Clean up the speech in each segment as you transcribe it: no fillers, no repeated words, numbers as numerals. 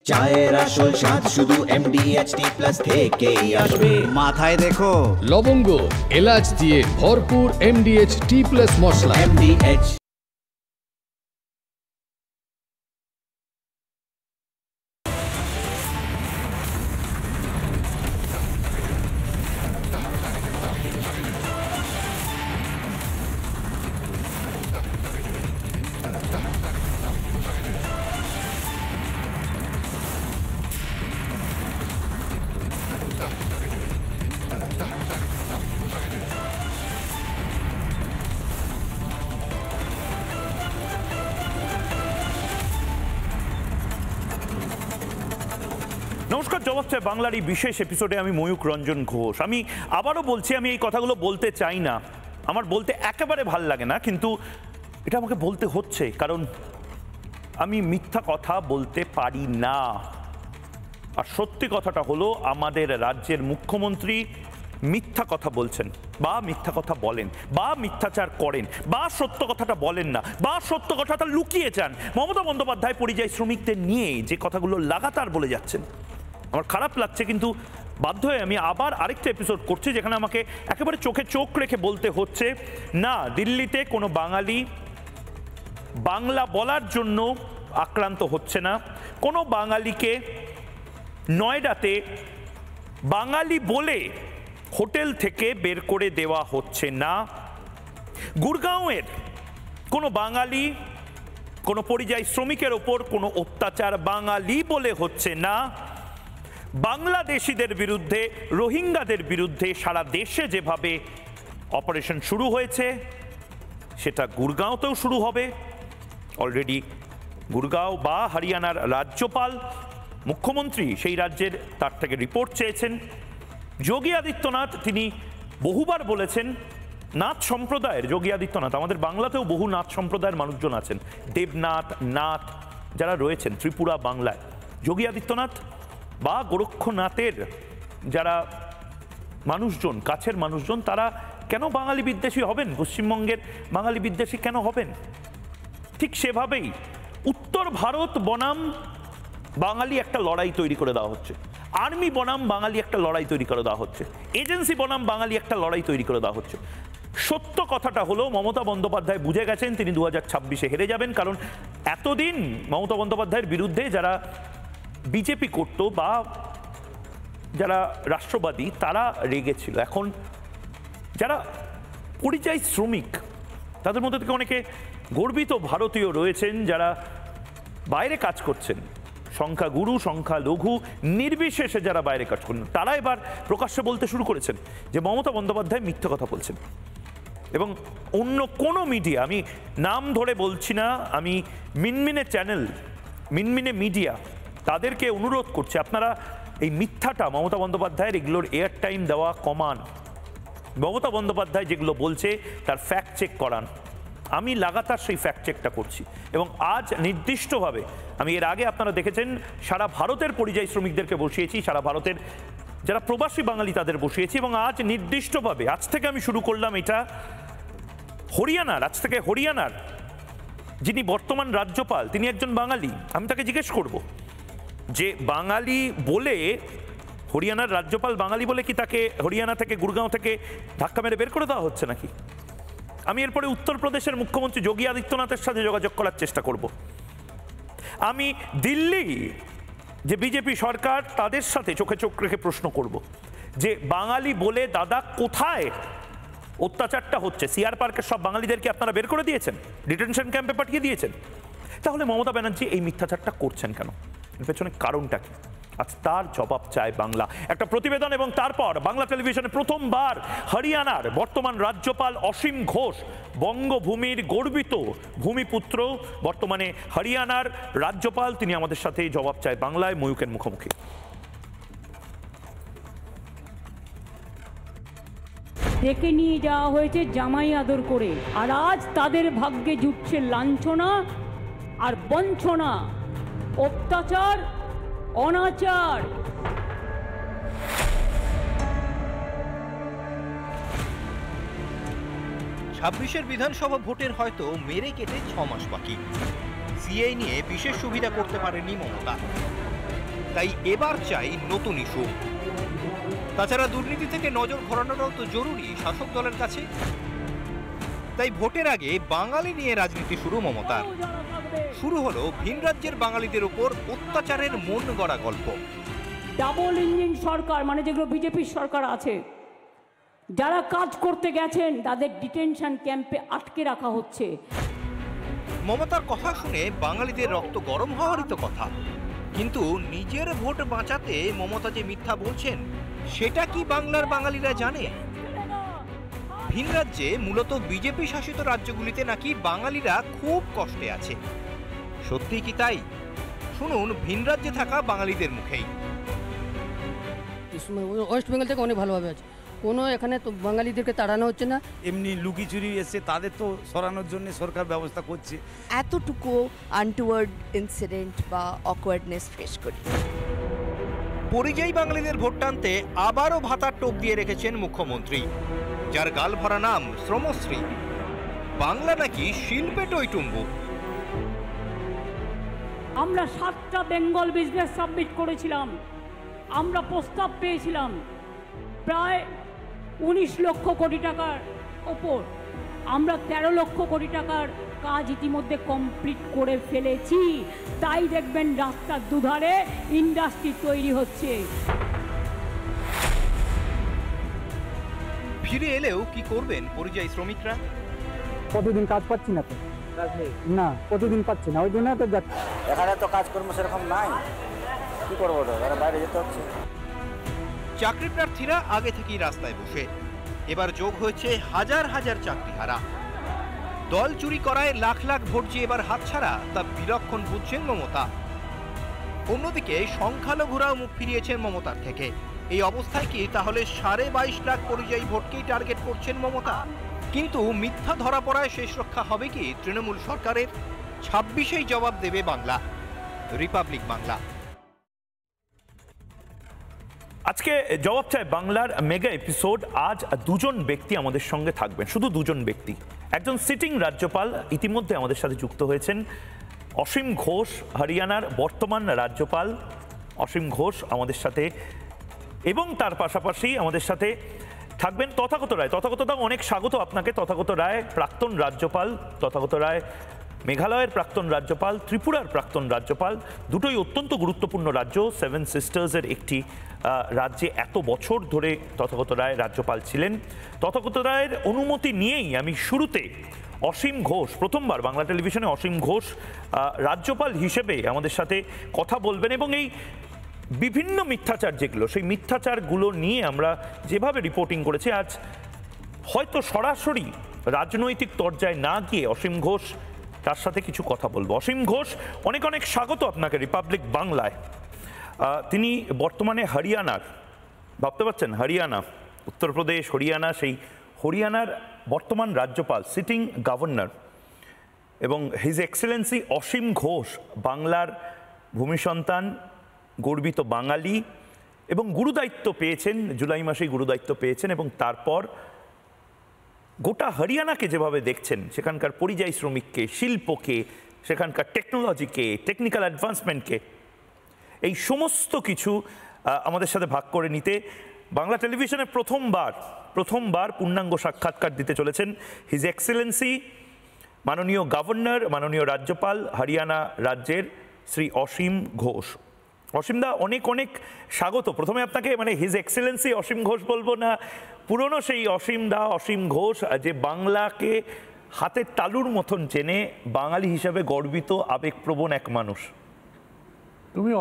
চায়ের আসল স্বাদ শুধু MDHT প্লাস থেকেই আসবে। মাথায় দেখো লবঙ্গ এলাচ দিয়ে ভরপুর MDHT+ মশলা। MDH নমস্কার, জবাব চাই বাংলার এই বিশেষ এপিসোডে আমি ময়ূক রঞ্জন ঘোষ। আমি আবারও বলছি, আমি এই কথাগুলো বলতে চাই না, আমার বলতে একেবারে ভাল লাগে না, কিন্তু এটা আমাকে বলতে হচ্ছে, কারণ আমি মিথ্যা কথা বলতে পারি না। আর সত্যি কথাটা হলো, আমাদের রাজ্যের মুখ্যমন্ত্রী মিথ্যা কথা বলছেন, বা মিথ্যা কথা বলেন, বা মিথ্যাচার করেন, বা সত্য কথাটা বলেন না, বা সত্য কথাটা লুকিয়ে যান। মমতা বন্দ্যোপাধ্যায় পরিযায়ী শ্রমিকদের নিয়ে যে কথাগুলো লাগাতার বলে যাচ্ছেন, আমার খারাপ লাগছে, কিন্তু বাধ্য হয়ে আমি আবার আরেকটা এপিসোড করছি, যেখানে আমাকে একেবারে চোখে চোখ রেখে বলতে হচ্ছে, না, দিল্লিতে কোনো বাঙালি বাংলা বলার জন্য আক্রান্ত হচ্ছে না, কোনো বাঙালিকে নয়ডাতে বাঙালি বলে হোটেল থেকে বের করে দেওয়া হচ্ছে না, গুরগাঁওয়ের কোনো বাঙালি কোনো পরিযায়ী শ্রমিকের ওপর কোনো অত্যাচার বাঙালি বলে হচ্ছে না, বাংলাদেশিদের বিরুদ্ধে, রোহিঙ্গাদের বিরুদ্ধে সারা দেশে যেভাবে অপারেশন শুরু হয়েছে, সেটা গুরগাঁওতেও শুরু হবে। অলরেডি গুরগাঁও বা হরিয়ানার রাজ্যপাল, মুখ্যমন্ত্রী সেই রাজ্যের, তার থেকে রিপোর্ট চেয়েছেন। যোগী আদিত্যনাথ তিনি বহুবার বলেছেন, নাথ সম্প্রদায়ের যোগী আদিত্যনাথ, আমাদের বাংলাতেও বহু নাথ সম্প্রদায়ের মানুষজন আছেন, দেবনাথ, নাথ যারা রয়েছেন ত্রিপুরা বাংলায়, যোগী আদিত্যনাথ বা গোরক্ষনাথের যারা মানুষজন, কাছের মানুষজন, তারা কেন বাঙালি বিদ্বেষী হবেন? পশ্চিমবঙ্গের বাঙালি বিদ্বেষী কেন হবেন? ঠিক সেভাবেই উত্তর ভারত বনাম বাঙালি একটা লড়াই তৈরি করে দেওয়া হচ্ছে, আর্মি বনাম বাঙালি একটা লড়াই তৈরি করে দেওয়া হচ্ছে, এজেন্সি বনাম বাঙালি একটা লড়াই তৈরি করে দেওয়া হচ্ছে। সত্য কথাটা হলো, মমতা বন্দ্যোপাধ্যায় বুঝে গেছেন তিনি 2026-এ হেরে যাবেন, কারণ এতদিন মমতা বন্দ্যোপাধ্যায়ের বিরুদ্ধে যারা বিজেপি করত বা যারা রাষ্ট্রবাদী, তারা রেগেছিল। এখন যারা পরিযায়ী শ্রমিক, তাদের মধ্যে থেকে অনেকে গর্বিত ভারতীয় রয়েছেন, যারা বাইরে কাজ করছেন, সংখ্যাগুরু সংখ্যালঘু নির্বিশেষে যারা বাইরে কাজ করেন, তারা এবার প্রকাশ্যে বলতে শুরু করেছেন যে মমতা বন্দ্যোপাধ্যায় মিথ্যে কথা বলছেন। এবং অন্য কোনো মিডিয়া, আমি নাম ধরে বলছি না, আমি মিনমিনে চ্যানেল, মিনমিনে মিডিয়া, তাদেরকে অনুরোধ করছি, আপনারা এই মিথ্যাটা মমতা বন্দ্যোপাধ্যায়ের এগুলোর এয়ার টাইম দেওয়া কমান, মমতা বন্দ্যোপাধ্যায় যেগুলো বলছে তার ফ্যাক্ট চেক করান। আমি লাগাতার সেই ফ্যাক্ট চেকটা করছি, এবং আজ নির্দিষ্টভাবে, আমি এর আগে আপনারা দেখেছেন সারা ভারতের পরিযায়ী শ্রমিকদেরকে বসিয়েছি, সারা ভারতের যারা প্রবাসী বাঙালি তাদের বসিয়েছি, এবং আজ নির্দিষ্টভাবে, আজ থেকে আমি শুরু করলাম এটা হরিয়ানার, আজ থেকে হরিয়ানার যিনি বর্তমান রাজ্যপাল, তিনি একজন বাঙালি। আমি তাকে জিজ্ঞেস করব যে বাঙালি বলে, হরিয়ানার রাজ্যপাল বাঙালি বলে কি তাকে হরিয়ানা থেকে, গুরগাঁও থেকে ধাক্কা মেরে বের করে দেওয়া হচ্ছে নাকি? আমি এরপরে উত্তরপ্রদেশের মুখ্যমন্ত্রী যোগী আদিত্যনাথের সাথে যোগাযোগ করার চেষ্টা করব। আমি দিল্লি যে বিজেপি সরকার, তাদের সাথে চোখে চোখ রেখে প্রশ্ন করব যে বাঙালি বলে দাদা কোথায় অত্যাচারটা হচ্ছে? সিআর পার্কের সব বাঙালিদেরকে আপনারা বের করে দিয়েছেন, ডিটেনশন ক্যাম্পে পাঠিয়ে দিয়েছেন, তাহলে মমতা ব্যানার্জি এই মিথ্যাচারটা করছেন কেন? এর পেছনে কারণটা কি? আজ তার জবাব চায় বাংলা। একটা প্রতিবেদন, এবং তারপর বাংলা টেলিভিশনে প্রথমবার হরিয়ানার বর্তমান রাজ্যপাল অসীম ঘোষ, বঙ্গভূমির গর্বিত ভূমিপুত্র, বর্তমানে হরিয়ানার রাজ্যপাল, তিনি আমাদের সাথে জবাব চায় বাংলায় ময়ূকের মুখোমুখি। ডেকে নিয়ে যাওয়া হয়েছে জামাই আদর করে, আর আজ তাদের ভাগ্যে জুটছে লাঞ্ছনা আর বঞ্চনা, অত্যাচার, অনাচার। 26-এর বিধানসভা ভোটের হয়তো মেরে কেটে 6 মাস বাকি। সিএ নিয়ে বিশেষ সুবিধা করতে পারেনি মমতা। তাই এবার চাই নতুন ইস্যু। তাছাড়া দুর্নীতি থেকে নজর ঘোরানোটাও তো জরুরি শাসক দলের কাছে। তাই ভোটের আগে বাঙালি নিয়ে রাজনীতি শুরু মমতার। শুরু হলো ভিন রাজ্যের বাঙালিদের উপর অত্যাচারের মন গড়া গল্প। ডাবল ইঞ্জিন সরকার, মানে যেগুলো বিজেপির সরকার আছে, যারা কাজ করতে গেছেন তাদের ডিটেনশন ক্যাম্পে আটকে রাখা হচ্ছে। মমতার কথা শুনে বাঙালিদের রক্ত গরম হওয়ারই তো কথা, কিন্তু নিজের ভোট বাঁচাতে মমতা যে মিথ্যা বলছেন সেটা কি বাংলার বাঙালিরা জানে? ভিন রাজ্যে, মূলত বিজেপি শাসিত রাজ্যগুলিতে নাকি বাঙালিরা খুব কষ্টে আছে। সত্যি কি তাই? শুনুন ভিন রাজ্যে থাকা বাঙালিদের মুখেই। ওয়েস্ট বেঙ্গল থেকে অনেক ভালোভাবে আছে, কোনো এখানে তো বাঙালিদেরকে তাড়ানো হচ্ছে না। এমনি লুকি চুরি এসে তাদের তো সরানোর জন্য সরকার ব্যবস্থা করছে। এতটুকু আনটুয়ার্ড ইনসিডেন্ট বা অকওয়ার্ডনেস ফেস করি। পরিযায়ী বাঙালিদের ভোট টানতে আবারও ভাতার টোপ দিয়ে রেখেছেন মুখ্যমন্ত্রী, যার গাল ভরা নাম শ্রমশ্রী। বাংলা নাকি শিল্পে টইটুম্বু। আমরা 7টা বেঙ্গল বিজনেস সাবমিট করেছিলাম। আমরা প্রস্তাব পেয়েছিলাম প্রায় 19 লক্ষ কোটি টাকার ওপর। আমরা 13 লক্ষ কোটি টাকার কাজ ইতিমধ্যে কমপ্লিট করে ফেলেছি। তাই দেখবেন রাস্তার দুধারে ইন্ডাস্ট্রি তৈরি হচ্ছে। ফিরে এলেও কি করবেন পরিযায়ী শ্রমিকরা? প্রতিদিন কাজ পাচ্ছি না তো, না প্রতিদিন পাচ্ছি না, ওই জন্য তো যাচ্ছি। এখানে তো কাজকর্ম সেরকম নাই, কি করবো দাদা, বাইরে যেতে হচ্ছে। চাকরি প্রার্থীরা আগে থেকেই রাস্তায় বসে, এবার যোগ হয়েছে হাজার হাজার চাকরিহারা। দল চুরি করায় লাখ লাখ ভোট যে এবার হাতছাড়া তা বিলক্ষণ বুঝছেন মমতা। অন্যদিকে সংখ্যালঘুরাও মুখ ফিরিয়েছেন মমতার থেকে। এই অবস্থায় কি তাহলে 22.5 লাখ পরিযায়ী ভোটকেই টার্গেট করছেন মমতা? কিন্তু মিথ্যা ধরা পড়ায় শেষ রক্ষা হবে কি তৃণমূল সরকারের? 26-এই জবাব দেবে বাংলা। রিপাবলিক বাংলা। আজকে জবাব চাই বাংলার মেগা এপিসোড। আজ দুজন ব্যক্তি আমাদের সঙ্গে থাকবেন, শুধু দুজন ব্যক্তি। একজন সিটিং রাজ্যপাল ইতিমধ্যে আমাদের সাথে যুক্ত হয়েছেন, অসীম ঘোষ, হরিয়ানার বর্তমান রাজ্যপাল অসীম ঘোষ আমাদের সাথে, এবং তার পাশাপাশি আমাদের সাথে থাকবেন তথাগত রায়। তথাগত দা, অনেক স্বাগত আপনাকে। তথাগত রায় প্রাক্তন রাজ্যপাল, তথাগত রায় মেঘালয়ের প্রাক্তন রাজ্যপাল, ত্রিপুরার প্রাক্তন রাজ্যপাল, দুটোই অত্যন্ত গুরুত্বপূর্ণ রাজ্য। 7 সিস্টার্সের একটি রাজ্যে এত বছর ধরে তথাগত রায় রাজ্যপাল ছিলেন। তথাগত রায়ের অনুমতি নিয়েই আমি শুরুতে অসীম ঘোষ, প্রথমবার বাংলা টেলিভিশনে অসীম ঘোষ রাজ্যপাল হিসেবে আমাদের সাথে কথা বলবেন, এবং এই বিভিন্ন মিথ্যাচার যেগুলো, সেই মিথ্যাচারগুলো নিয়ে আমরা যেভাবে রিপোর্টিং করেছি, আজ হয়তো সরাসরি রাজনৈতিক তরজায় না গিয়ে অসীম ঘোষ তার সাথে কিছু কথা বলবো। অসীম ঘোষ, অনেক অনেক স্বাগত আপনাকে রিপাবলিক বাংলায়। তিনি বর্তমানে হরিয়ানার, ভাবতে পারছেন, হরিয়ানা, উত্তরপ্রদেশ, হরিয়ানা, সেই হরিয়ানার বর্তমান রাজ্যপাল, সিটিং গভর্নর, এবং হিজ এক্সেলেন্সি অসীম ঘোষ বাংলার ভূমি সন্তান, গর্বিত বাঙালি, এবং গুরুদায়িত্ব পেয়েছেন, জুলাই মাসেই গুরুদায়িত্ব পেয়েছেন, এবং তারপর গোটা হরিয়ানাকে যেভাবে দেখছেন, সেখানকার পরিযায়ী শ্রমিককে, শিল্পকে, সেখানকার টেকনোলজিকে, টেকনিক্যাল অ্যাডভান্সমেন্টকে, এই সমস্ত কিছু আমাদের সাথে ভাগ করে নিতে বাংলা টেলিভিশনে প্রথমবার পূর্ণাঙ্গ সাক্ষাৎকার দিতে চলেছেন হিজ এক্সেলেন্সি মাননীয় গভর্নর, মাননীয় রাজ্যপাল হরিয়ানা রাজ্যের শ্রী অসীম ঘোষ। অসীম দা, অনেক অনেক স্বাগত। প্রথমে আপনাকে মানে হিজ এক্সেলেন্সি অসীম ঘোষ বলবো না, পুরনো সেই অসীম দা, অসীম ঘোষ, যে বাংলাকে হাতের তালুর মতন চেনে, বাঙালি হিসাবে গর্বিত, আবেগপ্রবণ এক মানুষ। তুমি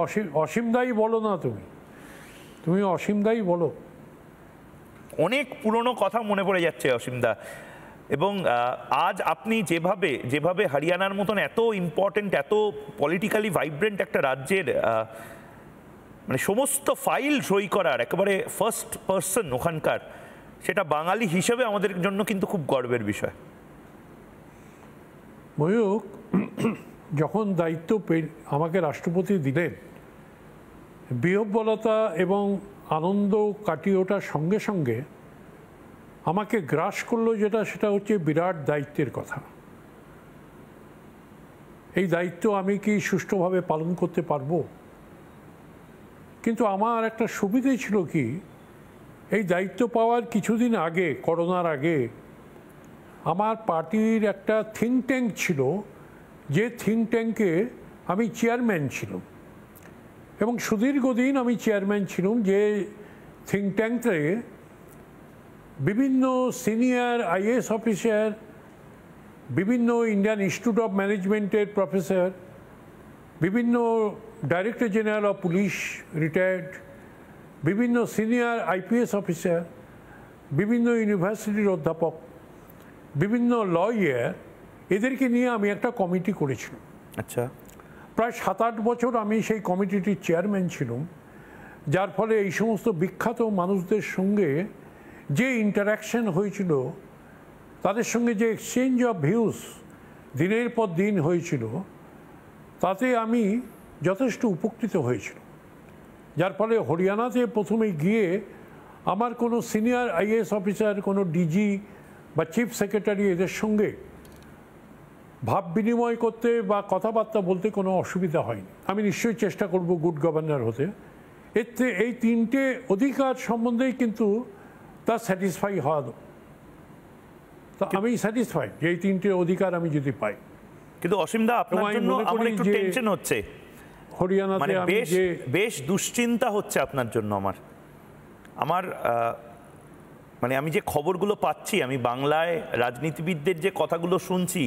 অসীম দাই বলো না, তুমি অসীম দাই বলো। অনেক পুরনো কথা মনে পড়ে যাচ্ছে অসীম দা, এবং আজ আপনি যেভাবে হরিয়ানার মতন এত ইম্পর্টেন্ট, এত পলিটিক্যালি ভাইব্রেন্ট একটা রাজ্যের মানে সমস্ত ফাইল সই করার একেবারে ফার্স্ট পার্সন ওখানকার, সেটা বাঙালি হিসেবে আমাদের জন্য কিন্তু খুব গর্বের বিষয়। ময়ূক, যখন দায়িত্ব আমাকে রাষ্ট্রপতি দিলেন, বিহ্বলতা এবং আনন্দ কাটিয়ে ওঠার সঙ্গে সঙ্গে আমাকে গ্রাস করলো সেটা হচ্ছে বিরাট দায়িত্বের কথা। এই দায়িত্ব আমি কি সুষ্ঠুভাবে পালন করতে পারবো? কিন্তু আমার একটা সুবিধে ছিল কি, এই দায়িত্ব পাওয়ার কিছুদিন আগে, করোনার আগে, আমার পার্টির একটা থিঙ্ক ট্যাঙ্ক ছিল, যে থিঙ্ক ট্যাঙ্কে আমি চেয়ারম্যান ছিলাম এবং সুদীর্ঘদিন আমি চেয়ারম্যান ছিলাম। যে থিঙ্ক ট্যাঙ্কে বিভিন্ন সিনিয়র আইএএস অফিসার, বিভিন্ন ইন্ডিয়ান ইনস্টিটিউট অফ ম্যানেজমেন্টের প্রফেসর, বিভিন্ন director general of police retired, বিভিন্ন সিনিয়র আইপিএস অফিসার, বিভিন্ন ইউনিভার্সিটির অধ্যাপক, বিভিন্ন লয়ার, এদেরকে নিয়ে আমি একটা কমিটি করেছিলাম। আচ্ছা, প্রায় 7-8 বছর আমি সেই কমিটিটির চেয়ারম্যান ছিলাম, যার ফলে এই সমস্ত বিখ্যাত মানুষদের সঙ্গে যে ইন্টারাকশন হয়েছিল, তাদের সঙ্গে যে এক্সচেঞ্জ অফ ভিউজ দিনের পর দিন হয়েছিল, তাতে আমি যথেষ্ট উপকৃত হয়েছিল। যার ফলে হরিয়ানাতে প্রথমে গিয়ে আমার কোনো সিনিয়র আইএএস অফিসার, কোনো ডিজি বা চিফ সেক্রেটারি, এদের সঙ্গে ভাব বিনিময় করতে বা কথাবার্তা বলতে কোনো অসুবিধা হয়নি। আমি নিশ্চয়ই চেষ্টা করব গুড গভর্নর হতে। এতে এই 3টে অধিকার সম্বন্ধেই কিন্তু তা স্যাটিসফাই হওয়া, তা আমি স্যাটিসফাইড যে এই 3টে অধিকার আমি যদি পাই। কিন্তু অসীমদা, আপনার জন্য আমার একটু টেনশন হচ্ছে, হরিয়ানাতে বেশ দুশ্চিন্তা হচ্ছে আপনার জন্য। আমার মানে আমি যে খবরগুলো পাচ্ছি, আমি বাংলায় রাজনীতিবিদদের যে কথাগুলো শুনছি,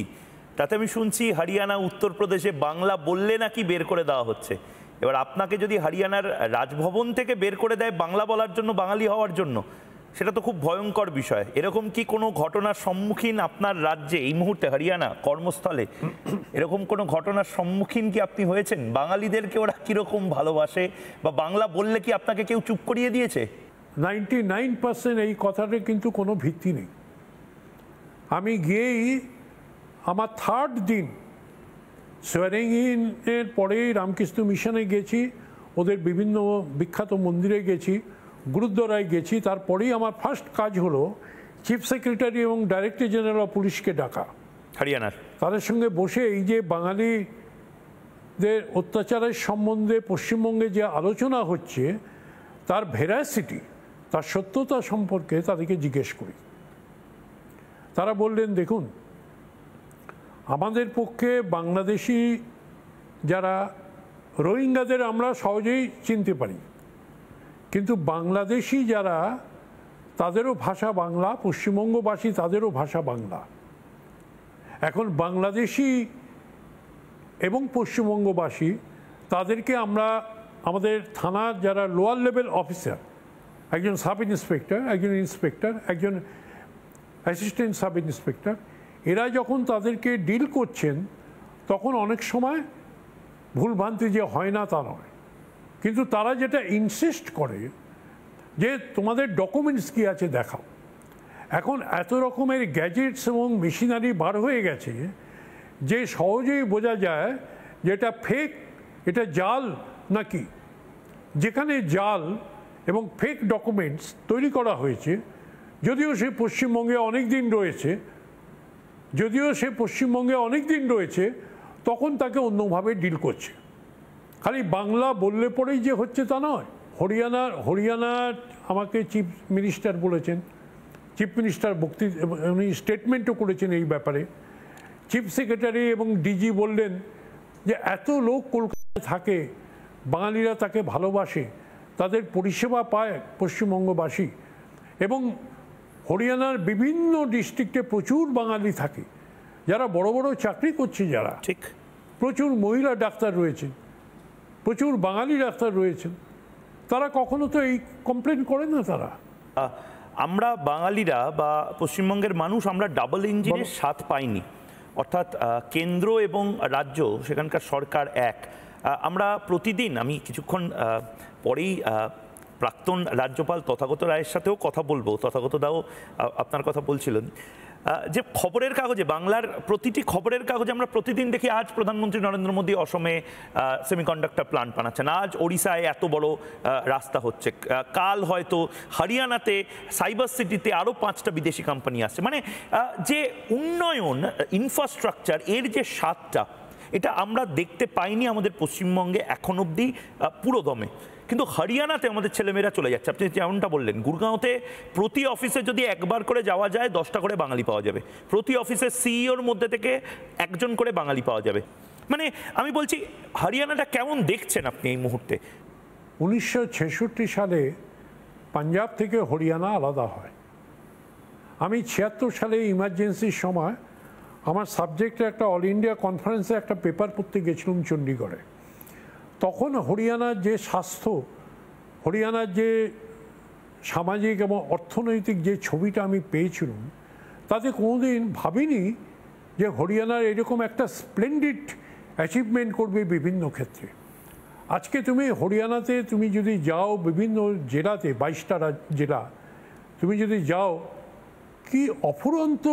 তাতে আমি শুনছি হরিয়ানা, উত্তরপ্রদেশে বাংলা বললে নাকি বের করে দেওয়া হচ্ছে। এবার আপনাকে যদি হরিয়ানার রাজভবন থেকে বের করে দেয় বাংলা বলার জন্য, বাঙালি হওয়ার জন্য, সেটা তো খুব ভয়ঙ্কর বিষয়। এরকম কি কোনো ঘটনার সম্মুখীন আপনার রাজ্যে এই মুহূর্তে, হরিয়ানা কর্মস্থলে, এরকম কোনো ঘটনার সম্মুখীন কি আপনি হয়েছেন? বাঙালিদেরকে ওরা কীরকম ভালোবাসে, বা বাংলা বললে কি আপনাকে কেউ চুপ করিয়ে দিয়েছে? 99% এই কথাটা কিন্তু কোনো ভিত্তি নেই। আমি গিয়েই আমার 3rd দিন সোয়ারিং ইনের পরেই রামকৃষ্ণ মিশনে গেছি, ওদের বিভিন্ন বিখ্যাত মন্দিরে গেছি, গুরুদ্বারায় গেছি। তারপরেই আমার ফার্স্ট কাজ হলো চিফ সেক্রেটারি এবং ডাইরেক্টর জেনারেল অফ পুলিশকে ডাকা, হরিয়ানার, তাদের সঙ্গে বসে এই যে বাঙালিদের অত্যাচারের সম্বন্ধে পশ্চিমবঙ্গে যে আলোচনা হচ্ছে, তার ভেরাসিটি, তার সত্যতা সম্পর্কে তাদেরকে জিজ্ঞেস করি। তারা বললেন, দেখুন, আমাদের পক্ষে বাংলাদেশি যারা রোহিঙ্গাদের আমরা সহজেই চিনতে পারি, কিন্তু বাংলাদেশি যারা, তাদেরও ভাষা বাংলা, পশ্চিমবঙ্গবাসী তাদেরও ভাষা বাংলা। এখন বাংলাদেশি এবং পশ্চিমবঙ্গবাসী, তাদেরকে আমরা আমাদের থানার যারা লোয়ার লেভেল অফিসার, একজন সাব ইন্সপেক্টর, একজন ইন্সপেক্টর, একজন অ্যাসিস্ট্যান্ট সাব ইন্সপেক্টর, এরা যখন তাদেরকে ডিল করছেন, তখন অনেক সময় ভুলভ্রান্তি যে হয় না তা নয়, কিন্তু তারা যেটা ইনসিস্ট করে যে তোমাদের ডকুমেন্টস কী আছে দেখাও। এখন এত রকমের গ্যাজেটস এবং মেশিনারি বার হয়ে গেছে যে সহজেই বোঝা যায় যে এটা ফেক, এটা জাল নাকি। যেখানে জাল এবং ফেক ডকুমেন্টস তৈরি করা হয়েছে, যদিও সে পশ্চিমবঙ্গে অনেক দিন রয়েছে, তখন তাকে অন্যভাবে ডিল করছে। খালি বাংলা বললে পরেই যে হচ্ছে তা নয়। হরিয়ানার আমাকে চিফ মিনিস্টার বলেছেন, চিফ মিনিস্টার উনি স্টেটমেন্টও করেছেন এই ব্যাপারে। চিফ সেক্রেটারি এবং ডিজি বললেন যে এত লোক কলকাতায় থাকে, বাঙালিরা তাকে ভালোবাসে, তাদের পরিষেবা পায় পশ্চিমবঙ্গবাসী, এবং হরিয়ানার বিভিন্ন ডিস্ট্রিক্টে প্রচুর বাঙালি থাকে, যারা বড় বড় চাকরি করছে, যারা ঠিক, প্রচুর মহিলা ডাক্তার রয়েছেন, প্রচুর বাঙালি ডাক্তার রয়েছেন, তারা কখনো তো এই কমপ্লেন করে না। তারা, আমরা বাঙালিরা বা পশ্চিমবঙ্গের মানুষ, আমরা ডাবল ইঞ্জিনের স্বাদ পাইনি। অর্থাৎ কেন্দ্র এবং রাজ্য, সেখানকার সরকার এক। আমরা প্রতিদিন, আমি কিছুক্ষণ পরেই প্রাক্তন রাজ্যপাল তথাগত রায়ের সাথেও কথা বলবো, তথাগত দাও আপনার কথা বলছিলেন, যে খবরের কাগজে, বাংলার প্রতিটি খবরের কাগজে আমরা প্রতিদিন দেখি আজ প্রধানমন্ত্রী নরেন্দ্র মোদী অসমে সেমিকন্ডাক্টর প্লান্ট বানাচ্ছেন, আজ ওড়িশায় এত বড় রাস্তা হচ্ছে, কাল হয়তো হরিয়ানাতে সাইবার সিটিতে আরও 5টা বিদেশি কোম্পানি আসছে। মানে যে উন্নয়ন, ইনফ্রাস্ট্রাকচার, এর যে স্বাদটা, এটা আমরা দেখতে পাইনি আমাদের পশ্চিমবঙ্গে এখন অবধি পুরো দমে। কিন্তু হরিয়ানাতে আমাদের ছেলেমেয়েরা চলে যাচ্ছে। আপনি যেমনটা বললেন, গুরগাঁওতে প্রতি অফিসে যদি একবার করে যাওয়া যায় 10টা করে বাঙালি পাওয়া যাবে, প্রতি অফিসের সিইওর মধ্যে থেকে একজন করে বাঙালি পাওয়া যাবে। মানে আমি বলছি হরিয়ানাটা কেমন দেখছেন আপনি এই মুহূর্তে? 1966 সালে পাঞ্জাব থেকে হরিয়ানা আলাদা হয়। আমি 76 সালে ইমার্জেন্সির সময় আমার সাবজেক্টে একটা অল ইন্ডিয়া কনফারেন্সে একটা পেপার পড়তে গেছিলাম চণ্ডীগড়ে। তখন হরিয়ানার যে স্বাস্থ্য, হরিয়ানার যে সামাজিক এবং অর্থনৈতিক যে ছবিটা আমি পেয়েছিলাম, তাতে কোনোদিন ভাবিনি যে হরিয়ানার এরকম একটা স্প্লেন্ডিড অ্যাচিভমেন্ট করবে বিভিন্ন ক্ষেত্রে। আজকে তুমি হরিয়ানাতে তুমি যদি যাও, বিভিন্ন জেলাতে 22টা জেলা তুমি যদি যাও, কি অফুরন্ত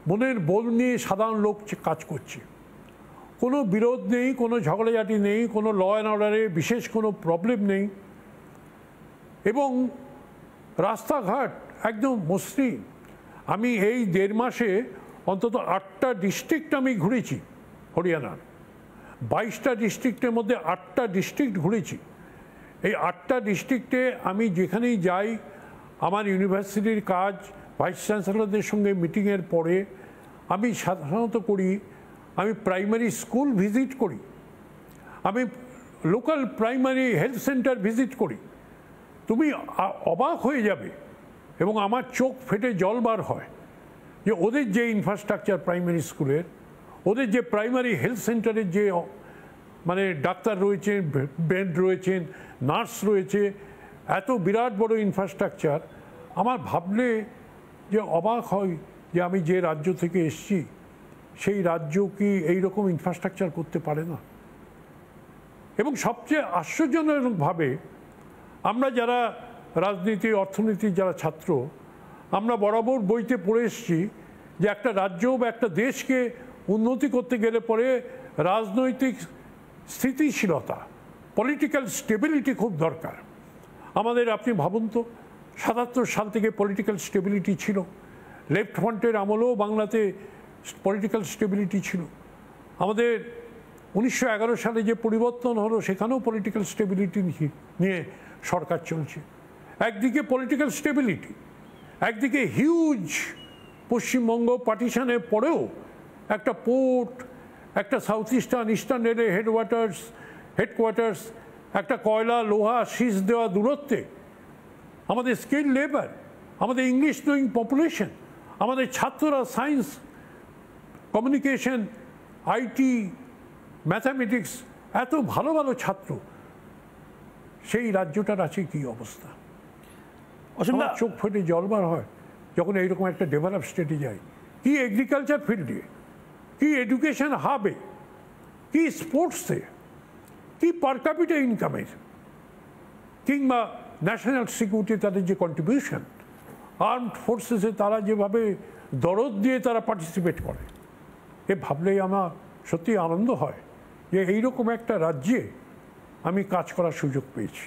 মনের বল নিয়ে সাধারণ লোক কাজ করছে। কোনো বিরোধ নেই, কোনো ঝগড়াঝাটি নেই, কোনো ল অ্যান্ড অর্ডারে বিশেষ কোনো প্রবলেম নেই, এবং রাস্তাঘাট একদম মসৃণ। আমি এই 1.5 মাসে অন্তত 8টা ডিস্ট্রিক্ট আমি ঘুরেছি হরিয়ানার। 22টা ডিস্ট্রিক্টের মধ্যে 8টা ডিস্ট্রিক্ট ঘুরেছি। এই 8টা ডিস্ট্রিক্টে আমি যেখানেই যাই, আমার ইউনিভার্সিটির কাজ, ভাইস চ্যান্সেলরদের সঙ্গে মিটিংয়ের পরে আমি সাধারণত করি, আমি প্রাইমারি স্কুল ভিজিট করি, আমি local primary health centre visit করি। তুমি অবাক হয়ে যাবে এবং আমার চোখ ফেটে জল বার হয় যে ওদের যে ইনফ্রাস্ট্রাকচার প্রাইমারি স্কুলের, ওদের যে প্রাইমারি হেলথ সেন্টারের যে মানে ডাক্তার রয়েছেন, বেড রয়েছেন, নার্স রয়েছে, এত বিরাট বড় ইনফ্রাস্ট্রাকচার, আমার ভাবলে যে অবাক হয় যে আমি যে রাজ্য থেকে এসেছি সেই রাজ্য কি এইরকম ইনফ্রাস্ট্রাকচার করতে পারে না। এবং সবচেয়ে আশ্চর্যজনকভাবে আমরা যারা রাজনীতি অর্থনীতির যারা ছাত্র, আমরা বরাবর বইতে পড়ে এসেছি যে একটা রাজ্য বা একটা দেশকে উন্নতি করতে গেলে পরে রাজনৈতিক স্থিতিশীলতা, পলিটিক্যাল স্টেবিলিটি খুব দরকার। আমাদের আপনি ভাবুন তো, 77 সাল থেকে পলিটিক্যাল স্টেবিলিটি ছিল। লেফট ফ্রন্টের আমলেও বাংলাতে পলিটিক্যাল স্টেবিলিটি ছিল। আমাদের 1911 সালে যে পরিবর্তন হলো সেখানেও পলিটিক্যাল স্টেবিলিটি নিয়ে সরকার চলছে। একদিকে পলিটিক্যাল স্টেবিলিটি, একদিকে হিউজ পশ্চিমবঙ্গ পার্টিশনের পরেও একটা পোর্ট, একটা সাউথ ইস্টার্ন রেলের হেডকোয়ার্টার্স, একটা কয়লা লোহা শীষ দেওয়া দূরত্বে, আমাদের স্কিল লেবার, আমাদের ইংলিশ নোয়িং পপুলেশন, আমাদের ছাত্ররা সায়েন্স, কমিউনিকেশন, আইটি, ম্যাথামেটিক্স, এত ভালো ভালো ছাত্র, সেই রাজ্যটার আছে কি অবস্থা। আমার চোখ ফেটে জলবার হয় যখন এইরকম একটা ডেভেলপ স্টেটে যায়। কি এগ্রিকালচার ফিল্ডে, কি এডুকেশন হাবে, কি স্পোর্টসে, কি পার ক্যাপিটা ইনকামের, কিংবা ন্যাশনাল সিকিউরিটি তাদের যে কন্ট্রিবিউশন, আর্মড ফোর্সেসে তারা যেভাবে দরদ দিয়ে তারা পার্টিসিপেট করে, এ ভাবলেই আমার সত্যি আনন্দ হয় যে এইরকম একটা রাজ্যে আমি কাজ করার সুযোগ পেয়েছি।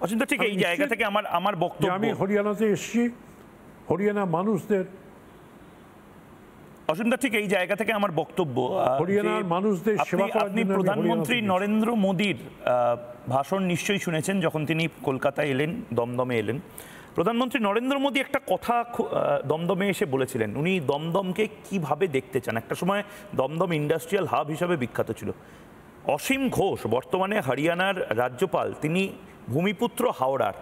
অচিন্ত ঠিক এই জায়গা থেকে আমার বক্তব্য, আমি হরিয়ানাতে এসেছি, হরিয়ানা মানুষদের, অসীমদা ঠিক এই জায়গা থেকে আমার বক্তব্য, হরিয়ানার মানুষদের সেবা করার জন্য। আপনি প্রধানমন্ত্রী নরেন্দ্র মোদীর ভাষণ নিশ্চয়ই শুনেছেন যখন তিনি কলকাতায় এলেন, দমদমে এলেন। প্রধানমন্ত্রী নরেন্দ্র মোদী একটা কথা দমদমে এসে বলেছিলেন, উনি দমদমকে কিভাবে দেখতে চান। একটা সময় দমদম ইন্ডাস্ট্রিয়াল হাব হিসাবে বিখ্যাত ছিল। অসীম ঘোষ বর্তমানে হরিয়ানার রাজ্যপাল, তিনি ভূমিপুত্র হাওড়ার।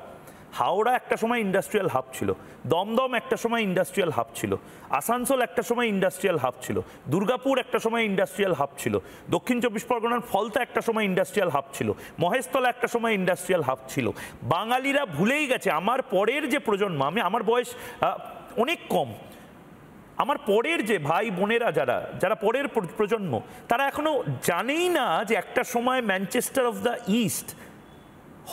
হাওড়া একটা সময় ইন্ডাস্ট্রিয়াল হাব ছিল, দমদম একটা সময় ইন্ডাস্ট্রিয়াল হাব ছিল, আসানসোল একটা সময় ইন্ডাস্ট্রিয়াল হাব ছিল, দুর্গাপুর একটা সময় ইন্ডাস্ট্রিয়াল হাব ছিল, দক্ষিণ 24 পরগনার ফলতা একটা সময় ইন্ডাস্ট্রিয়াল হাব ছিল, মহেশতলা একটা সময় ইন্ডাস্ট্রিয়াল হাব ছিল। বাঙালিরা ভুলেই গেছে, আমার পরের যে প্রজন্ম, আমার বয়স অনেক কম, আমার পরের যে ভাই বোনেরা যারা পরের প্রজন্ম, তারা এখনো জানেই না যে একটা সময় ম্যানচেস্টার অফ দ্য ইস্ট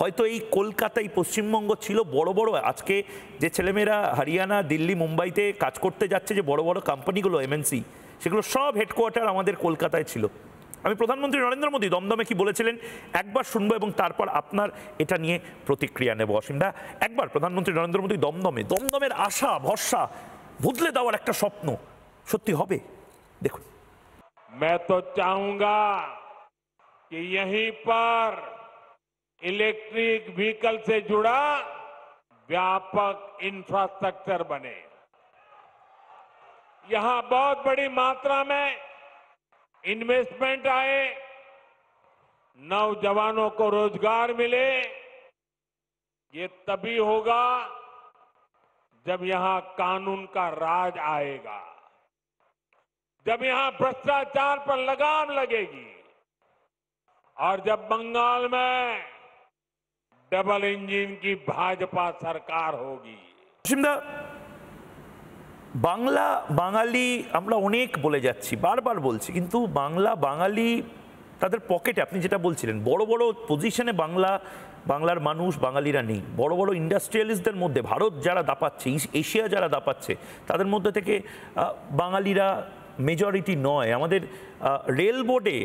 হয়তো এই কলকাতায়, পশ্চিমবঙ্গ ছিল বড় বড়। আজকে যে ছেলেমেয়েরা হরিয়ানা, দিল্লি, মুম্বাইতে কাজ করতে যাচ্ছে, যে বড় বড় কোম্পানিগুলো এমএনসি, সেগুলো সব হেডকোয়ার্টার আমাদের কলকাতায় ছিল। আমি প্রধানমন্ত্রী নরেন্দ্র মোদী দমদমে কি বলেছিলেন একবার শুনবো এবং তারপর আপনার এটা নিয়ে প্রতিক্রিয়া নেব। অসীমদা, একবার প্রধানমন্ত্রী নরেন্দ্র মোদী দমদমের আশা ভরসা বদলে দেওয়ার একটা স্বপ্ন সত্যি হবে, দেখুন। मैं तो चाहूंगा कि यहीं पर इलेक्ट्रिक व्हीकल से जुड़ा व्यापक इंफ्रास्ट्रक्चर बने। यहां बहुत बड़ी मात्रा में इन्वेस्टमेंट आए, नौजवानों को रोजगार मिले। ये तभी होगा जब यहां कानून का राज आएगा, जब यहां भ्रष्टाचार पर लगाम लगेगी और जब बंगाल में डबल इंजन की भाजपा सरकार होगी। বাংলা বাঙালি আমরা অনেক বলে যাচ্ছি, বারবার বলছি, কিন্তু বাংলা বাঙালি তাদের পকেটে, আপনি যেটা বলছিলেন, বড় বড় পজিশনে বাংলার মানুষ বাঙালিরা নেই। বড় বড় ইন্ডাস্ট্রিয়ালিস্টদের মধ্যে ভারত যারা দাপাচ্ছে, এশিয়া যারা দাপাচ্ছে, তাদের মধ্যে থেকে বাঙালিরা মেজরিটি নয়। আমাদের রেল বোর্ডে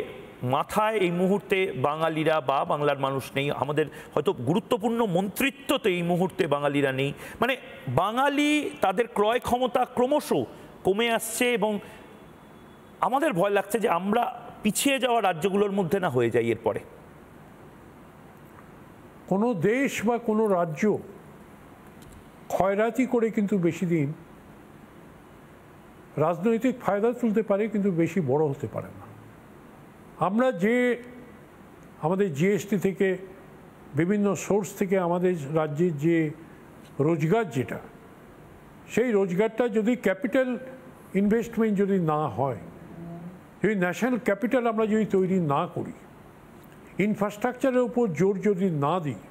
মাথায় এই মুহূর্তে বাঙালিরা বা বাংলার মানুষ নেই। আমাদের হয়তো গুরুত্বপূর্ণ মন্ত্রিত্বতে এই মুহূর্তে বাঙালিরা নেই। মানে বাঙালি, তাদের ক্রয় ক্ষমতা ক্রমশ কমে আসছে এবং আমাদের ভয় লাগছে যে আমরা পিছিয়ে যাওয়া রাজ্যগুলোর মধ্যে না হয়ে যাই এরপরে। কোনো দেশ বা কোনো রাজ্য ক্ষয়রাতি করে কিন্তু বেশি দিন রাজনৈতিক ফায়দা তুলতে পারে, কিন্তু বেশি বড় হতে পারে না। আমরা যে আমাদের জিএসটি থেকে বিভিন্ন সোর্স থেকে আমাদের রাজ্যের যে রোজগার, যেটা সেই রোজগারটা যদি ক্যাপিটাল ইনভেস্টমেন্ট যদি না হয়, যদি ন্যাশনাল ক্যাপিটাল আমরা যদি তৈরি না করি, ইনফ্রাস্ট্রাকচারের উপর জোর যদি না দিই,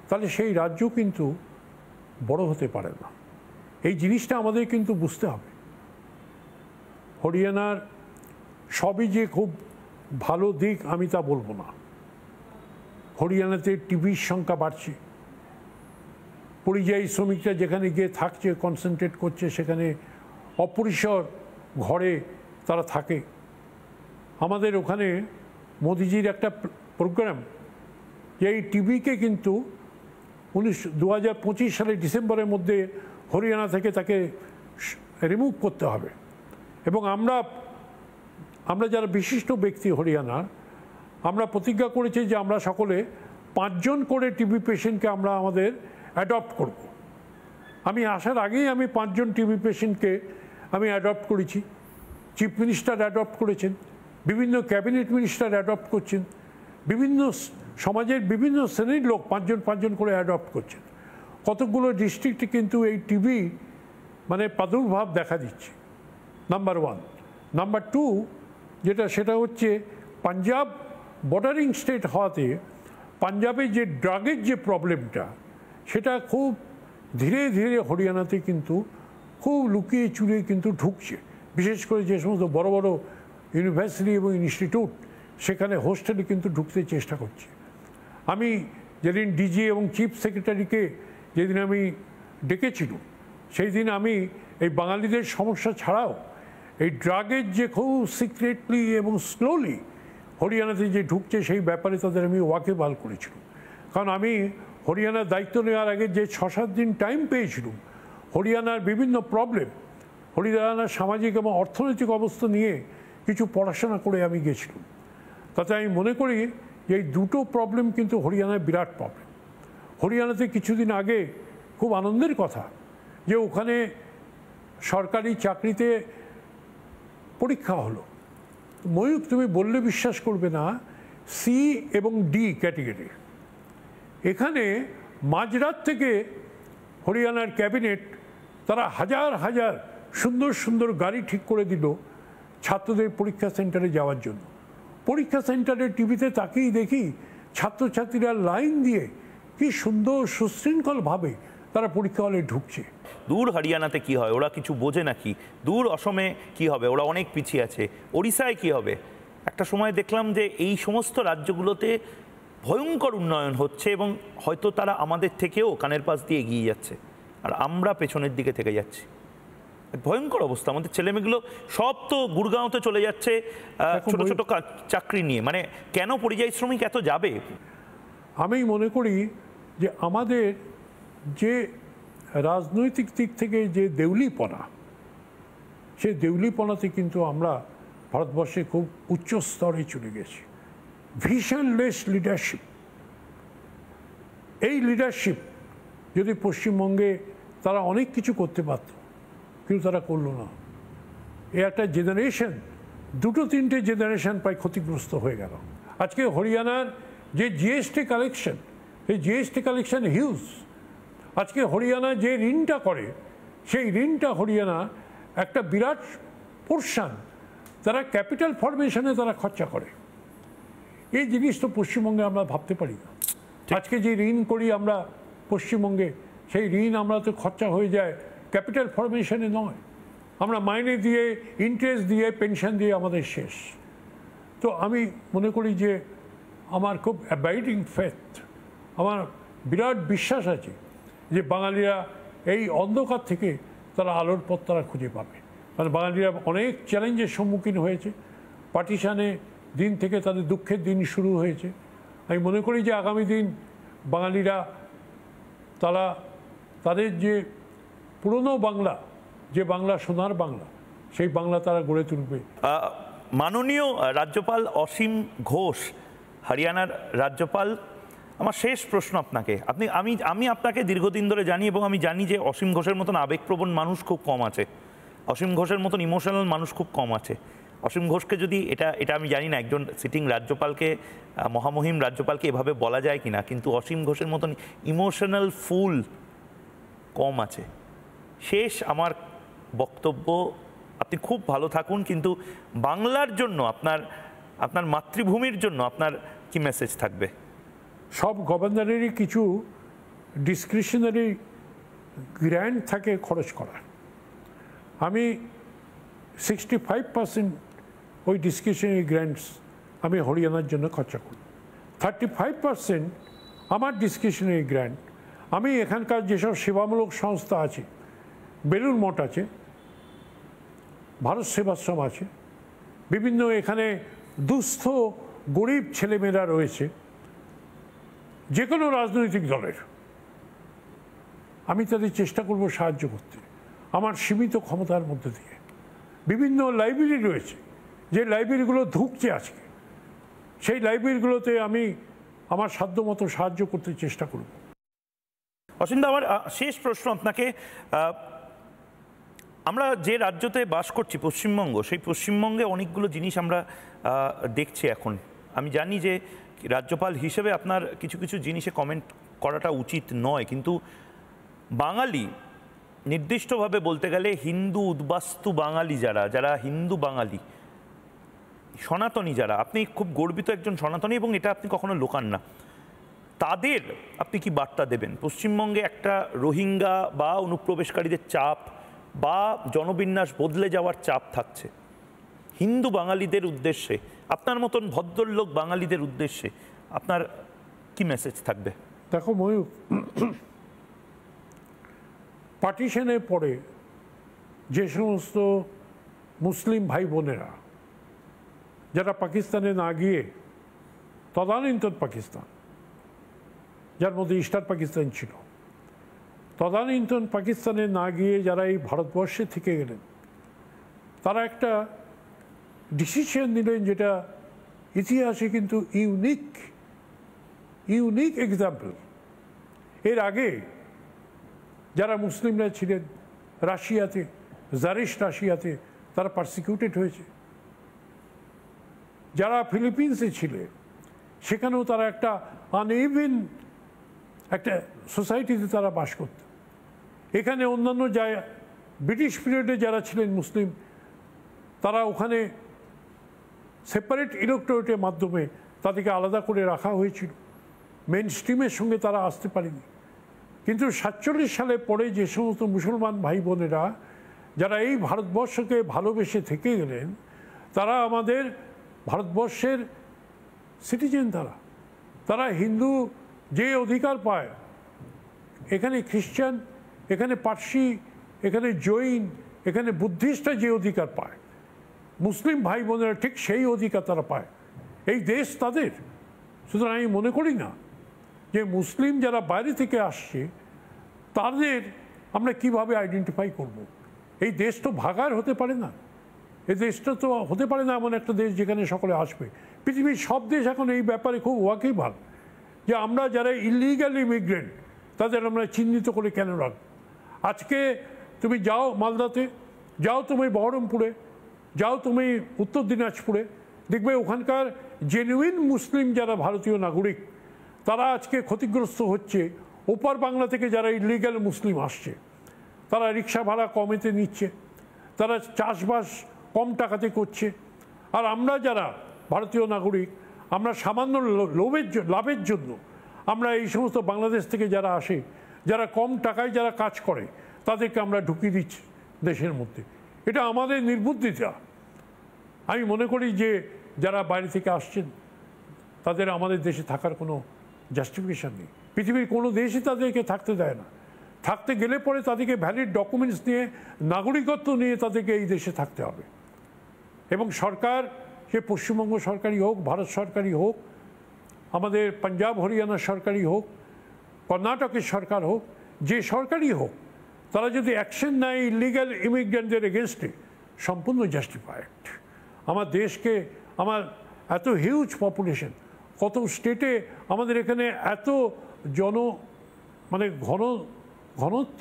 তাহলে সেই রাজ্য কিন্তু বড় হতে পারে না। এই জিনিসটা আমাদের কিন্তু বুঝতে হবে। হরিয়ানার সবই যে খুব ভালো দিক আমি তা বলবো না। হরিয়ানাতে টিভির সংখ্যা বাড়ছে, পরিযায়ী শ্রমিকরা যেখানে গিয়ে থাকছে, কনসেন্ট্রেট করছে, সেখানে অপরিসর ঘরে তারা থাকে। আমাদের ওখানে মোদিজির একটা প্রোগ্রাম, যে এই টিভিকে কিন্তু 2025 সালের ডিসেম্বরের মধ্যে হরিয়ানা থেকে তাকে রিমুভ করতে হবে। এবং আমরা যারা বিশিষ্ট ব্যক্তি হরিয়ানার, আমরা প্রতিজ্ঞা করেছি যে আমরা সকলে 5 জন করে টিবি পেশেন্টকে আমরা আমাদের অ্যাডপ্ট করব। আমি আসার আগেই আমি 5 জন টিবি পেশেন্টকে আমি অ্যাডপ্ট করেছি। চিফ মিনিস্টার অ্যাডপ্ট করেছেন, বিভিন্ন ক্যাবিনেট মিনিস্টার অ্যাডপ্ট করছেন, বিভিন্ন সমাজের বিভিন্ন শ্রেণীর লোক 5 জন করে অ্যাডপ্ট করছেন। কতগুলো ডিস্ট্রিক্টে কিন্তু এই টিবি মানে প্রাদুর্ভাব দেখা দিচ্ছে, নাম্বার 1। নাম্বার 2 যেটা, সেটা হচ্ছে পাঞ্জাব বর্ডারিং স্টেট হওয়াতে পাঞ্জাবে যে ড্রাগের যে প্রবলেমটা, সেটা খুব ধীরে ধীরে হরিয়ানাতে কিন্তু খুব লুকিয়ে চুরিয়ে কিন্তু ঢুকছে। বিশেষ করে যে সমস্ত বড় বড় ইউনিভার্সিটি এবং ইনস্টিটিউট, সেখানে হোস্টেলে কিন্তু ঢুকতে চেষ্টা করছে। আমি যেদিন ডিজি এবং চিফ সেক্রেটারিকে যেদিন আমি ডেকেছিলাম, সেই দিন আমি এই বাঙালিদের সমস্যা ছাড়াও এই ড্রাগের যে খুব সিক্রেটলি এবং স্লোলি হরিয়ানাতে যে ঢুকছে, সেই ব্যাপারে তাদের আমি ওয়াকিবহাল করেছিলাম। কারণ আমি হরিয়ানার দায়িত্ব নেওয়ার আগে যে 6-7 দিন টাইম পেয়েছিলাম, হরিয়ানার বিভিন্ন প্রবলেম, হরিয়ানার সামাজিক এবং অর্থনৈতিক অবস্থা নিয়ে কিছু পড়াশোনা করে আমি গেছিলাম। তাতে আমি মনে করি যে এই দুটো প্রবলেম কিন্তু হরিয়ানার বিরাট প্রবলেম। হরিয়ানাতে কিছুদিন আগে খুব আনন্দের কথা যে ওখানে সরকারি চাকরিতে পরীক্ষা হলো। ময়ূক, তুমি বললে বিশ্বাস করবে না, সি এবং ডি ক্যাটেগরি। এখানে মাঝরাত থেকে হরিয়ানার ক্যাবিনেট তারা হাজার হাজার সুন্দর সুন্দর গাড়ি ঠিক করে দিল ছাত্রদের পরীক্ষা সেন্টারে যাওয়ার জন্য। পরীক্ষা সেন্টারের টিভিতে তাকিয়ে দেখি ছাত্রছাত্রীরা লাইন দিয়ে কি সুন্দর সুশৃঙ্খলভাবে তারা পরীক্ষা হলে ঢুকছে। দূর হরিয়ানাতে কি হয়, ওরা কিছু বোঝে নাকি? দূর অসমে কি হবে, ওরা অনেক পিছিয়ে আছে। ওড়িশায় কি হবে? একটা সময় দেখলাম যে এই সমস্ত রাজ্যগুলোতে ভয়ঙ্কর উন্নয়ন হচ্ছে এবং হয়তো তারা আমাদের থেকেও কানের পাশ দিয়ে এগিয়ে যাচ্ছে, আর আমরা পেছনের দিকে থেকে যাচ্ছি। ভয়ঙ্কর অবস্থা। আমাদের ছেলেমেয়েগুলো সব তো গুড়গাঁওতে চলে যাচ্ছে ছোট ছোট চাকরি নিয়ে। মানে কেন পরিযায়ী শ্রমিক এত যাবে? আমি মনে করি যে আমাদের যে রাজনৈতিক দিক থেকে যে দেউলিপনা, সেই দেউলিপনাতে কিন্তু আমরা ভারতবর্ষে খুব উচ্চ স্তরে চলে গেছে। ভিশনলেস লিডারশিপ, এই লিডারশিপ যদি পশ্চিমবঙ্গে তারা অনেক কিছু করতে পারত, কিন্তু তারা করলো না। এই একটা জেনারেশন, দুটো তিনটে জেনারেশন প্রায় ক্ষতিগ্রস্ত হয়ে গেল। আজকে হরিয়ানার যে জিএসটি কালেকশন, এই জিএসটি কালেকশন হিউজ। আজকে হরিয়ানা যে ঋণটা করে, সেই ঋণটা হরিয়ানা একটা বিরাট পোর্শন তারা ক্যাপিটাল ফরমেশনে তারা খরচা করে। এই জিনিস তো পশ্চিমবঙ্গে আমরা ভাবতে পারি না। আজকে যে ঋণ করি আমরা পশ্চিমবঙ্গে, সেই ঋণ আমরা তো খরচা হয়ে যায় ক্যাপিটাল ফরমেশনে নয়, আমরা মাইনে দিয়ে, ইন্টারেস্ট দিয়ে, পেনশন দিয়ে আমাদের শেষ। তো আমি মনে করি যে আমার খুব অ্যাবাইডিং ফেথ, আমার বিরাট বিশ্বাস আছে যে বাঙালিরা এই অন্ধকার থেকে তারা আলোর পথ তারা খুঁজে পাবে। কারণ বাঙালিরা অনেক চ্যালেঞ্জের সম্মুখীন হয়েছে, পার্টিশানে দিন থেকে তাদের দুঃখের দিন শুরু হয়েছে। আমি মনে করি যে আগামী দিন বাঙালিরা তারা তাদের যে পুরনো বাংলা, যে বাংলা সোনার বাংলা, সেই বাংলা তারা গড়ে তুলবে। মাননীয় রাজ্যপাল অসীম ঘোষ, হরিয়ানার রাজ্যপাল, আমার শেষ প্রশ্ন আপনাকে। আমি আপনাকে দীর্ঘদিন ধরে জানি এবং আমি জানি যে অসীম ঘোষের মতন আবেগপ্রবণ মানুষ খুব কম আছে, অসীম ঘোষের মতন ইমোশনাল মানুষ খুব কম আছে। অসীম ঘোষকে যদি এটা আমি জানি না একজন সিটিং রাজ্যপালকে, মহামহিম রাজ্যপালকে এভাবে বলা যায় কিনা, কিন্তু অসীম ঘোষের মতন ইমোশনাল ফুল কম আছে। শেষ আমার বক্তব্য, আপনি খুব ভালো থাকুন, কিন্তু বাংলার জন্য, আপনার মাতৃভূমির জন্য আপনার কি মেসেজ থাকবে? সব গভর্নরেরই কিছু ডিসক্রিশনারি গ্র্যান্ট থাকে খরচ করার। আমি 65% ওই ডিসক্রিশনারি গ্র্যান্টস আমি হরিয়ানার জন্য খরচা করি। 35% আমার ডিসক্রিশনারি গ্র্যান্ট আমি এখানকার যেসব সেবামূলক সংস্থা আছে, বেলুর মঠ আছে, ভারত সেবাশ্রম আছে, বিভিন্ন এখানে দুস্থ গরিব ছেলেমেয়েরা রয়েছে, যে কোনো রাজনৈতিক দলের, আমি তাদের চেষ্টা করব সাহায্য করতে আমার সীমিত ক্ষমতার মধ্যে দিয়ে। বিভিন্ন লাইব্রেরি রয়েছে, যে লাইব্রেরিগুলো ধুঁকছে আজকে, সেই লাইব্রেরিগুলোতে আমি আমার সাধ্যমতো সাহায্য করতে চেষ্টা করব। অসীম দা, আমার শেষ প্রশ্ন আপনাকে। আমরা যে রাজ্যতে বাস করছি, পশ্চিমবঙ্গ, সেই পশ্চিমবঙ্গে অনেকগুলো জিনিস আমরা দেখছি এখন। আমি জানি যে রাজ্যপাল হিসেবে আপনার কিছু কিছু জিনিসে কমেন্ট করাটা উচিত নয়, কিন্তু বাঙালি, নির্দিষ্টভাবে বলতে গেলে হিন্দু উদ্বাস্তু বাঙালি, যারা হিন্দু বাঙালি, সনাতনী যারা, আপনি খুব গর্বিত একজন সনাতনী এবং এটা আপনি কখনো লোকান না, তাদের আপনি কি বার্তা দেবেন? পশ্চিমবঙ্গে একটা রোহিঙ্গা বা অনুপ্রবেশকারীদের চাপ বা জনবিন্যাস বদলে যাওয়ার চাপ থাকছে। হিন্দু বাঙালিদের উদ্দেশ্যে, আপনার মতন ভদ্রলোক বাঙালিদের উদ্দেশ্যে আপনার কি মেসেজ থাকবে? দেখো ময়ূর, পার্টিশনের পরে যে সমস্ত মুসলিম ভাই বোনেরা যারা পাকিস্তানে না গিয়ে, তদানীন্তন পাকিস্তান, যার মধ্যে ইস্টার পাকিস্তান ছিল, তদানীন্তন পাকিস্তানে না গিয়ে যারা এই ভারতবর্ষে থেকে গেলেন, তারা একটা ডিসিশন নিলেন যেটা ইতিহাসে কিন্তু ইউনিক এক্সাম্পল। এর আগে যারা মুসলিমরা ছিলেন রাশিয়াতে, জারিস রাশিয়াতে, তারা পারসিকিউটেড হয়েছে। যারা ফিলিপিন্সে ছিলেন, সেখানেও তারা একটা আনইভেন একটা সোসাইটিতে তারা বাস করত। এখানে অন্যান্য ব্রিটিশ পিরিয়ডে যারা ছিলেন মুসলিম, তারা ওখানে সেপারেট ইলেকটোরেটের মাধ্যমে তাদেরকে আলাদা করে রাখা হয়েছিল, মেন স্ট্রিমের সঙ্গে তারা আসতে পারেনি। কিন্তু 47 সালে পরে যে সমস্ত মুসলমান ভাই বোনেরা যারা এই ভারতবর্ষকে ভালোবেসে থেকে গেলেন, তারা আমাদের ভারতবর্ষের সিটিজেন। তারা হিন্দু যে অধিকার পায়, এখানে খ্রিস্টান, এখানে পার্সি, এখানে জৈন, এখানে বুদ্ধিস্টরা যে অধিকার পায়, মুসলিম ভাই বোনেরা ঠিক সেই অধিকার তারা পায়। এই দেশ তাদের। সুতরাং আমি মনে করি না যে মুসলিম যারা বাইরে থেকে আসছে তাদের আমরা কিভাবে আইডেন্টিফাই করব। এই দেশ তো ভাগার হতে পারে না, এই দেশটা তো হতে পারে না এমন একটা দেশ যেখানে সকলে আসবে। পৃথিবীর সব দেশ এখন এই ব্যাপারে খুব ওয়াকিবহাল যে আমরা যারা ইলিগাল ইমিগ্রেন্ট তাদের আমরা চিহ্নিত করে কেন রাখবো। আজকে তুমি যাও মালদাতে, যাও তুমি বহরমপুরে, যাও তুমি উত্তর দিনাজপুরে, দেখবে ওখানকার জেনুইন মুসলিম যারা ভারতীয় নাগরিক তারা আজকে ক্ষতিগ্রস্ত হচ্ছে। ওপার বাংলা থেকে যারা ইলিগাল মুসলিম আসছে তারা রিক্সা ভাড়া কমেতে নিচ্ছে, তারা চাষবাস কম টাকাতে করছে। আর আমরা যারা ভারতীয় নাগরিক আমরা সামান্য লাভের জন্য আমরা এই সমস্ত বাংলাদেশ থেকে যারা আসে, যারা কম টাকায় যারা কাজ করে তাদেরকে আমরা ঢুকিয়ে দিচ্ছি দেশের মধ্যে। এটা আমাদের নির্বুদ্ধিতা। আমি মনে করি যে যারা বাইরে থেকে আসছেন তাদের আমাদের দেশে থাকার কোনো জাস্টিফিকেশান নেই। পৃথিবীর কোনো দেশই তাদেরকে থাকতে দেয় না। থাকতে গেলে পরে তাদেরকে ভ্যালিড ডকুমেন্টস নিয়ে, নাগরিকত্ব নিয়ে তাদেরকে এই দেশে থাকতে হবে। এবং সরকার, সে পশ্চিমবঙ্গ সরকারই হোক, ভারত সরকারই হোক, আমাদের পাঞ্জাব হরিয়ানা সরকারই হোক, কর্ণাটকের সরকার হোক, যে সরকারই হোক, তারা যদি অ্যাকশন নেয় ইলিগাল ইমিগ্রেন্টদের এগেনস্টে, সম্পূর্ণ জাস্টিফাইড। আমার দেশকে, আমার এত হিউজ পপুলেশন, কত স্টেটে আমাদের এখানে এত ঘনত্ব,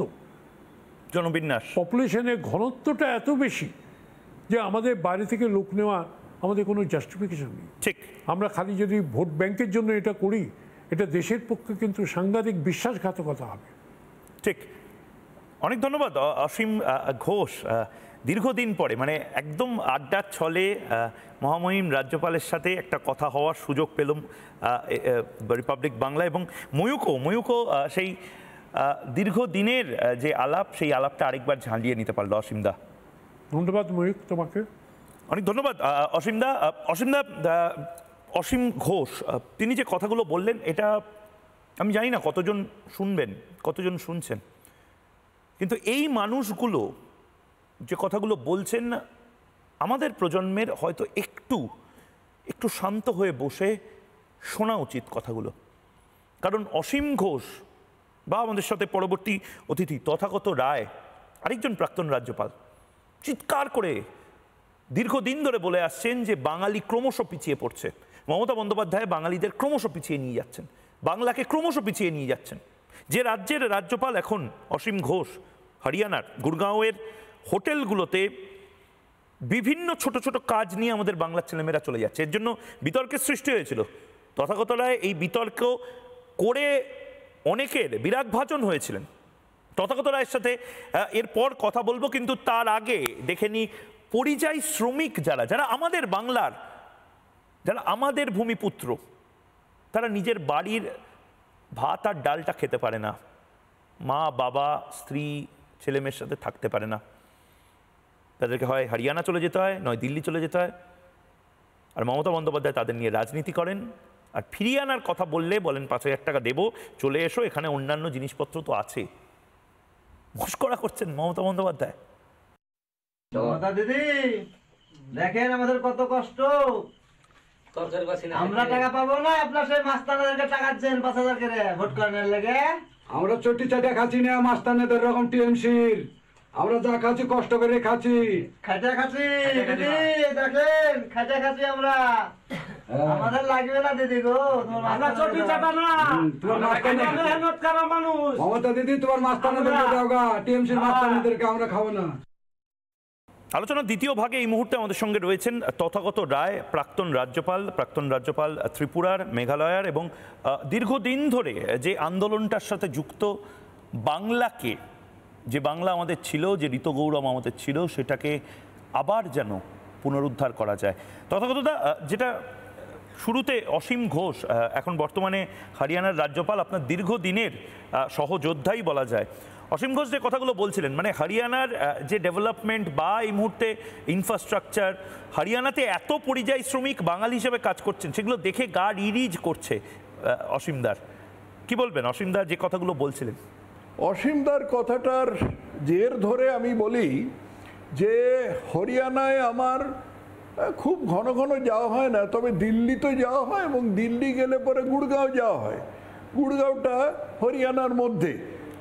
জনবিন্যাস, পপুলেশনের ঘনত্বটা এত বেশি যে আমাদের বাইরে থেকে লোক নেওয়া আমাদের কোনো জাস্টিফিকেশন নেই। ঠিক, আমরা খালি যদি ভোট ব্যাংকের জন্য এটা করি, এটা দেশের পক্ষে কিন্তু সাংঘাতিক বিশ্বাসঘাতকতা হবে। ঠিক, অনেক ধন্যবাদ অসীম ঘোষ। দীর্ঘদিন পরে মানে একদম আড্ডার ছলে মহামহিম রাজ্যপালের সাথে একটা কথা হওয়ার সুযোগ পেলাম রিপাবলিক বাংলা। এবং ময়ূকও সেই দীর্ঘদিনের যে আলাপ, সেই আলাপটা আরেকবার ঝালিয়ে নিতে পারলো অসীমদা। ধন্যবাদ ময়ূক, তোমাকে অনেক ধন্যবাদ। অসীমদা, অসীম ঘোষ তিনি যে কথাগুলো বললেন, এটা আমি জানি না কতজন শুনবেন, কতজন শুনছেন, কিন্তু এই মানুষগুলো যে কথাগুলো বলছেন, আমাদের প্রজন্মের হয়তো একটু শান্ত হয়ে বসে শোনা উচিত কথাগুলো। কারণ অসীম ঘোষ বা আমাদের সাথে পরবর্তী অতিথি তথাগত রায়, আরেকজন প্রাক্তন রাজ্যপাল, চিৎকার করে দীর্ঘদিন ধরে বলে আসছেন যে বাঙালি ক্রমশ পিছিয়ে পড়ছে। মমতা বন্দ্যোপাধ্যায় বাঙালিদের ক্রমশ পিছিয়ে নিয়ে যাচ্ছেন, বাংলাকে ক্রমশ পিছিয়ে নিয়ে যাচ্ছেন। যে রাজ্যের রাজ্যপাল এখন অসীম ঘোষ, হরিয়ানার গুরগাঁওয়ের হোটেলগুলোতে বিভিন্ন ছোট ছোট কাজ নিয়ে আমাদের বাংলার ছেলেমেয়েরা চলে যাচ্ছে, এর জন্য বিতর্কের সৃষ্টি হয়েছিল। তথাগত রায় এই বিতর্ক করে অনেকের বিরাগভাজন হয়েছিলেন। তথাগত রায়ের সাথে এরপর কথা বলবো, কিন্তু তার আগে দেখে নি পরিযায়ী শ্রমিক যারা আমাদের বাংলার, যারা আমাদের ভূমিপুত্র, তারা নিজের বাড়ির ভাত আর ডালটা খেতে পারে না, মা বাবা স্ত্রী ছেলেমেয়ের সাথে থাকতে পারে না, তাদেরকে হয় হরিয়ানা চলে যেতে হয়, নয় দিল্লি চলে যেতে হয়। আর মমতা বন্দ্যোপাধ্যায় তাদের নিয়ে রাজনীতি করেন। আর ফিরিয়ে আনার কথা বললে বলেন 5,000 টাকা দেবো, চলে এসো, এখানে অন্যান্য জিনিসপত্র তো আছে। মস্করা করছেন মমতা বন্দ্যোপাধ্যায়। দিদি দেখেন আমাদের কত কষ্ট, আমরা টাকা পাবো না, আপনার সেই মাস্তানদেরকে টাকা দিচ্ছেন 5,000 করে ভোট করানোর লেগে। আমরা চটি চাটা খাচ্ছি না মাস্তানদের রকম টিএমসির, আমরা যা খাচ্ছি কষ্ট করে খাচ্ছি, খাটা খাচ্ছি দিদি, দেখেন খাটা খাচ্ছি আমরা, আমাদের লাগবে না দিদি গো, আমরা চটি চাটা না, তোমার মেহনত করা মানুষ। মমতা দিদি তোমার মাস্তানদেরকে দাও গা, টিএমসির মাস্তানদেরকে আমরা খাবো না। আলোচনার দ্বিতীয় ভাগে এই মুহূর্তে আমাদের সঙ্গে রয়েছেন তথাগত রায়, প্রাক্তন রাজ্যপাল ত্রিপুরার, মেঘালয়ার, এবং দীর্ঘদিন ধরে যে আন্দোলনটার সাথে যুক্ত, বাংলাকে, যে বাংলা আমাদের ছিল, যে ঋতগৌরব আমাদের ছিল, সেটাকে আবার যেন পুনরুদ্ধার করা যায়। তথাগতদা, যেটা শুরুতে অসীম ঘোষ, এখন বর্তমানে হরিয়ানার রাজ্যপাল, আপনার দীর্ঘদিনের সহযোদ্ধাই বলা যায়। অসীম ঘোষ যে কথাগুলো বলছিলেন, মানে হরিয়ানার যে ডেভেলপমেন্ট বা এই মুহূর্তে ইনফ্রাস্ট্রাকচার, হরিয়ানাতে এত পরিযায়ী শ্রমিক বাঙালি হিসেবে কাজ করছেন, সেগুলো দেখে গা রিরিজ করছে। অসীমদার কি বলবেন? অসীমদার যে কথাগুলো বলছিলেন, অসীমদার কথাটার জের ধরে আমি বলি যে হরিয়ানায় আমার খুব ঘন ঘন যাওয়া হয় না, তবে দিল্লিতে যাওয়া হয়, এবং দিল্লি গেলে পরে গুড়গাঁও যাওয়া হয়। গুড়গাঁওটা হরিয়ানার মধ্যে,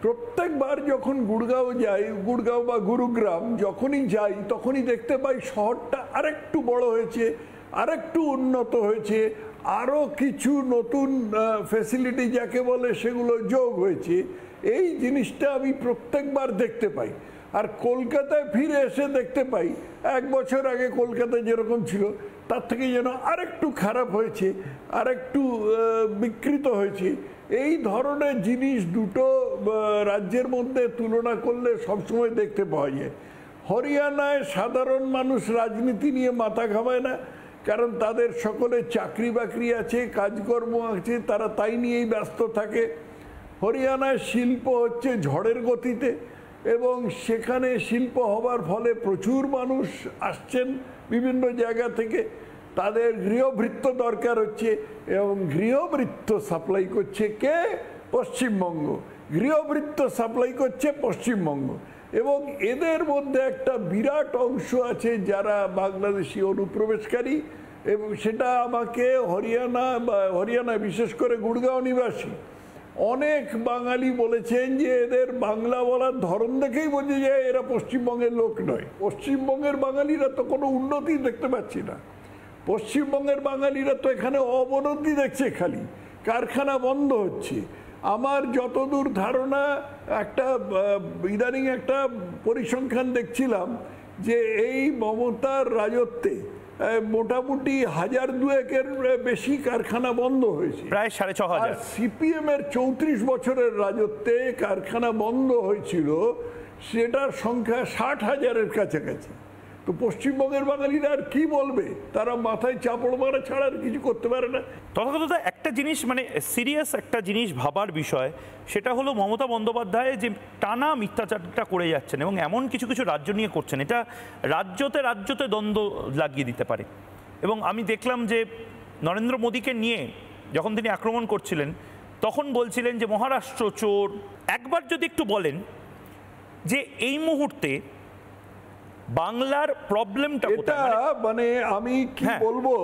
প্রত্যেকবার যখন গুড়গাঁও যাই, গুড়গাঁও বা গুরুগ্রাম যখনই যাই তখনই দেখতে পাই শহরটা আরেকটু বড় হয়েছে, আরেকটু উন্নত হয়েছে, আরও কিছু নতুন ফ্যাসিলিটি যাকে বলে সেগুলো যোগ হয়েছে। এই জিনিসটা আমি প্রত্যেকবার দেখতে পাই। আর কলকাতায় ফিরে এসে দেখতে পাই 1 বছর আগে কলকাতা যেরকম ছিল তার থেকে যেন আরেকটু খারাপ হয়েছে, আরেকটু বিকৃত হয়েছে। এই ধরনের জিনিস দুটো রাজ্যের মধ্যে তুলনা করলে সবসময় দেখতে পাওয়া যায়। হরিয়ানায় সাধারণ মানুষ রাজনীতি নিয়ে মাথা ঘামায় না, কারণ তাদের সকলে চাকরি বাকরি আছে, কাজকর্ম আছে, তারা তাই নিয়েই ব্যস্ত থাকে। হরিয়ানায় শিল্প হচ্ছে ঝড়ের গতিতে এবং সেখানে শিল্প হবার ফলে প্রচুর মানুষ আসছেন বিভিন্ন জায়গা থেকে। তাদের গৃহভৃত্য দরকার হচ্ছে এবং গৃহভৃত্য সাপ্লাই করছে কে? পশ্চিমবঙ্গ। গৃহভৃত্য সাপ্লাই করছে পশ্চিমবঙ্গ। এবং এদের মধ্যে একটা বিরাট অংশ আছে যারা বাংলাদেশি অনুপ্রবেশকারী, এবং সেটা আমাকে হরিয়ানা বিশেষ করে গুড়গাঁও নিবাসী অনেক বাঙালি বলেছেন যে এদের বাংলা বলার ধরন দেখেই বোঝা যায় এরা পশ্চিমবঙ্গের লোক নয়। পশ্চিমবঙ্গের বাঙালিরা তো কোনো উন্নতি দেখতে পাচ্ছি না। পশ্চিমবঙ্গের বাঙালিরা তো এখানে অবনতি দেখছে, খালি কারখানা বন্ধ হচ্ছে। আমার যতদূর ধারণা, একটা ইদানিং একটা পরিসংখ্যান দেখছিলাম যে এই মমতার রাজত্বে মোটামুটি 1002-এর বেশি কারখানা বন্ধ হয়েছে, প্রায় 6500। সিপিএম এর 34 বছরের রাজত্বে কারখানা বন্ধ হয়েছিল, সেটার সংখ্যা 60,000-এর কাছাকাছি। তো পশ্চিমবঙ্গের বাঙালিরা আর কি বলবে? তারা মাথায় চাপড় মারা ছাড়া আর কিছু করতে পারে না। তথাকথিত একটা জিনিস, মানে সিরিয়াস একটা জিনিস ভাবার বিষয়, সেটা হলো মমতা বন্দ্যোপাধ্যায় যে টানা মিথ্যাচারটা করে যাচ্ছেন এবং এমন কিছু কিছু রাজ্য নিয়ে করছেন, এটা রাজ্যতে দ্বন্দ্ব লাগিয়ে দিতে পারে। এবং আমি দেখলাম যে নরেন্দ্র মোদীকে নিয়ে যখন তিনি আক্রমণ করছিলেন তখন বলছিলেন যে মহারাষ্ট্র চোর। একবার যদি একটু বলেন যে এই মুহূর্তে বাংলার প্রবলেমটা এটা, মানে আমি কি বলবো,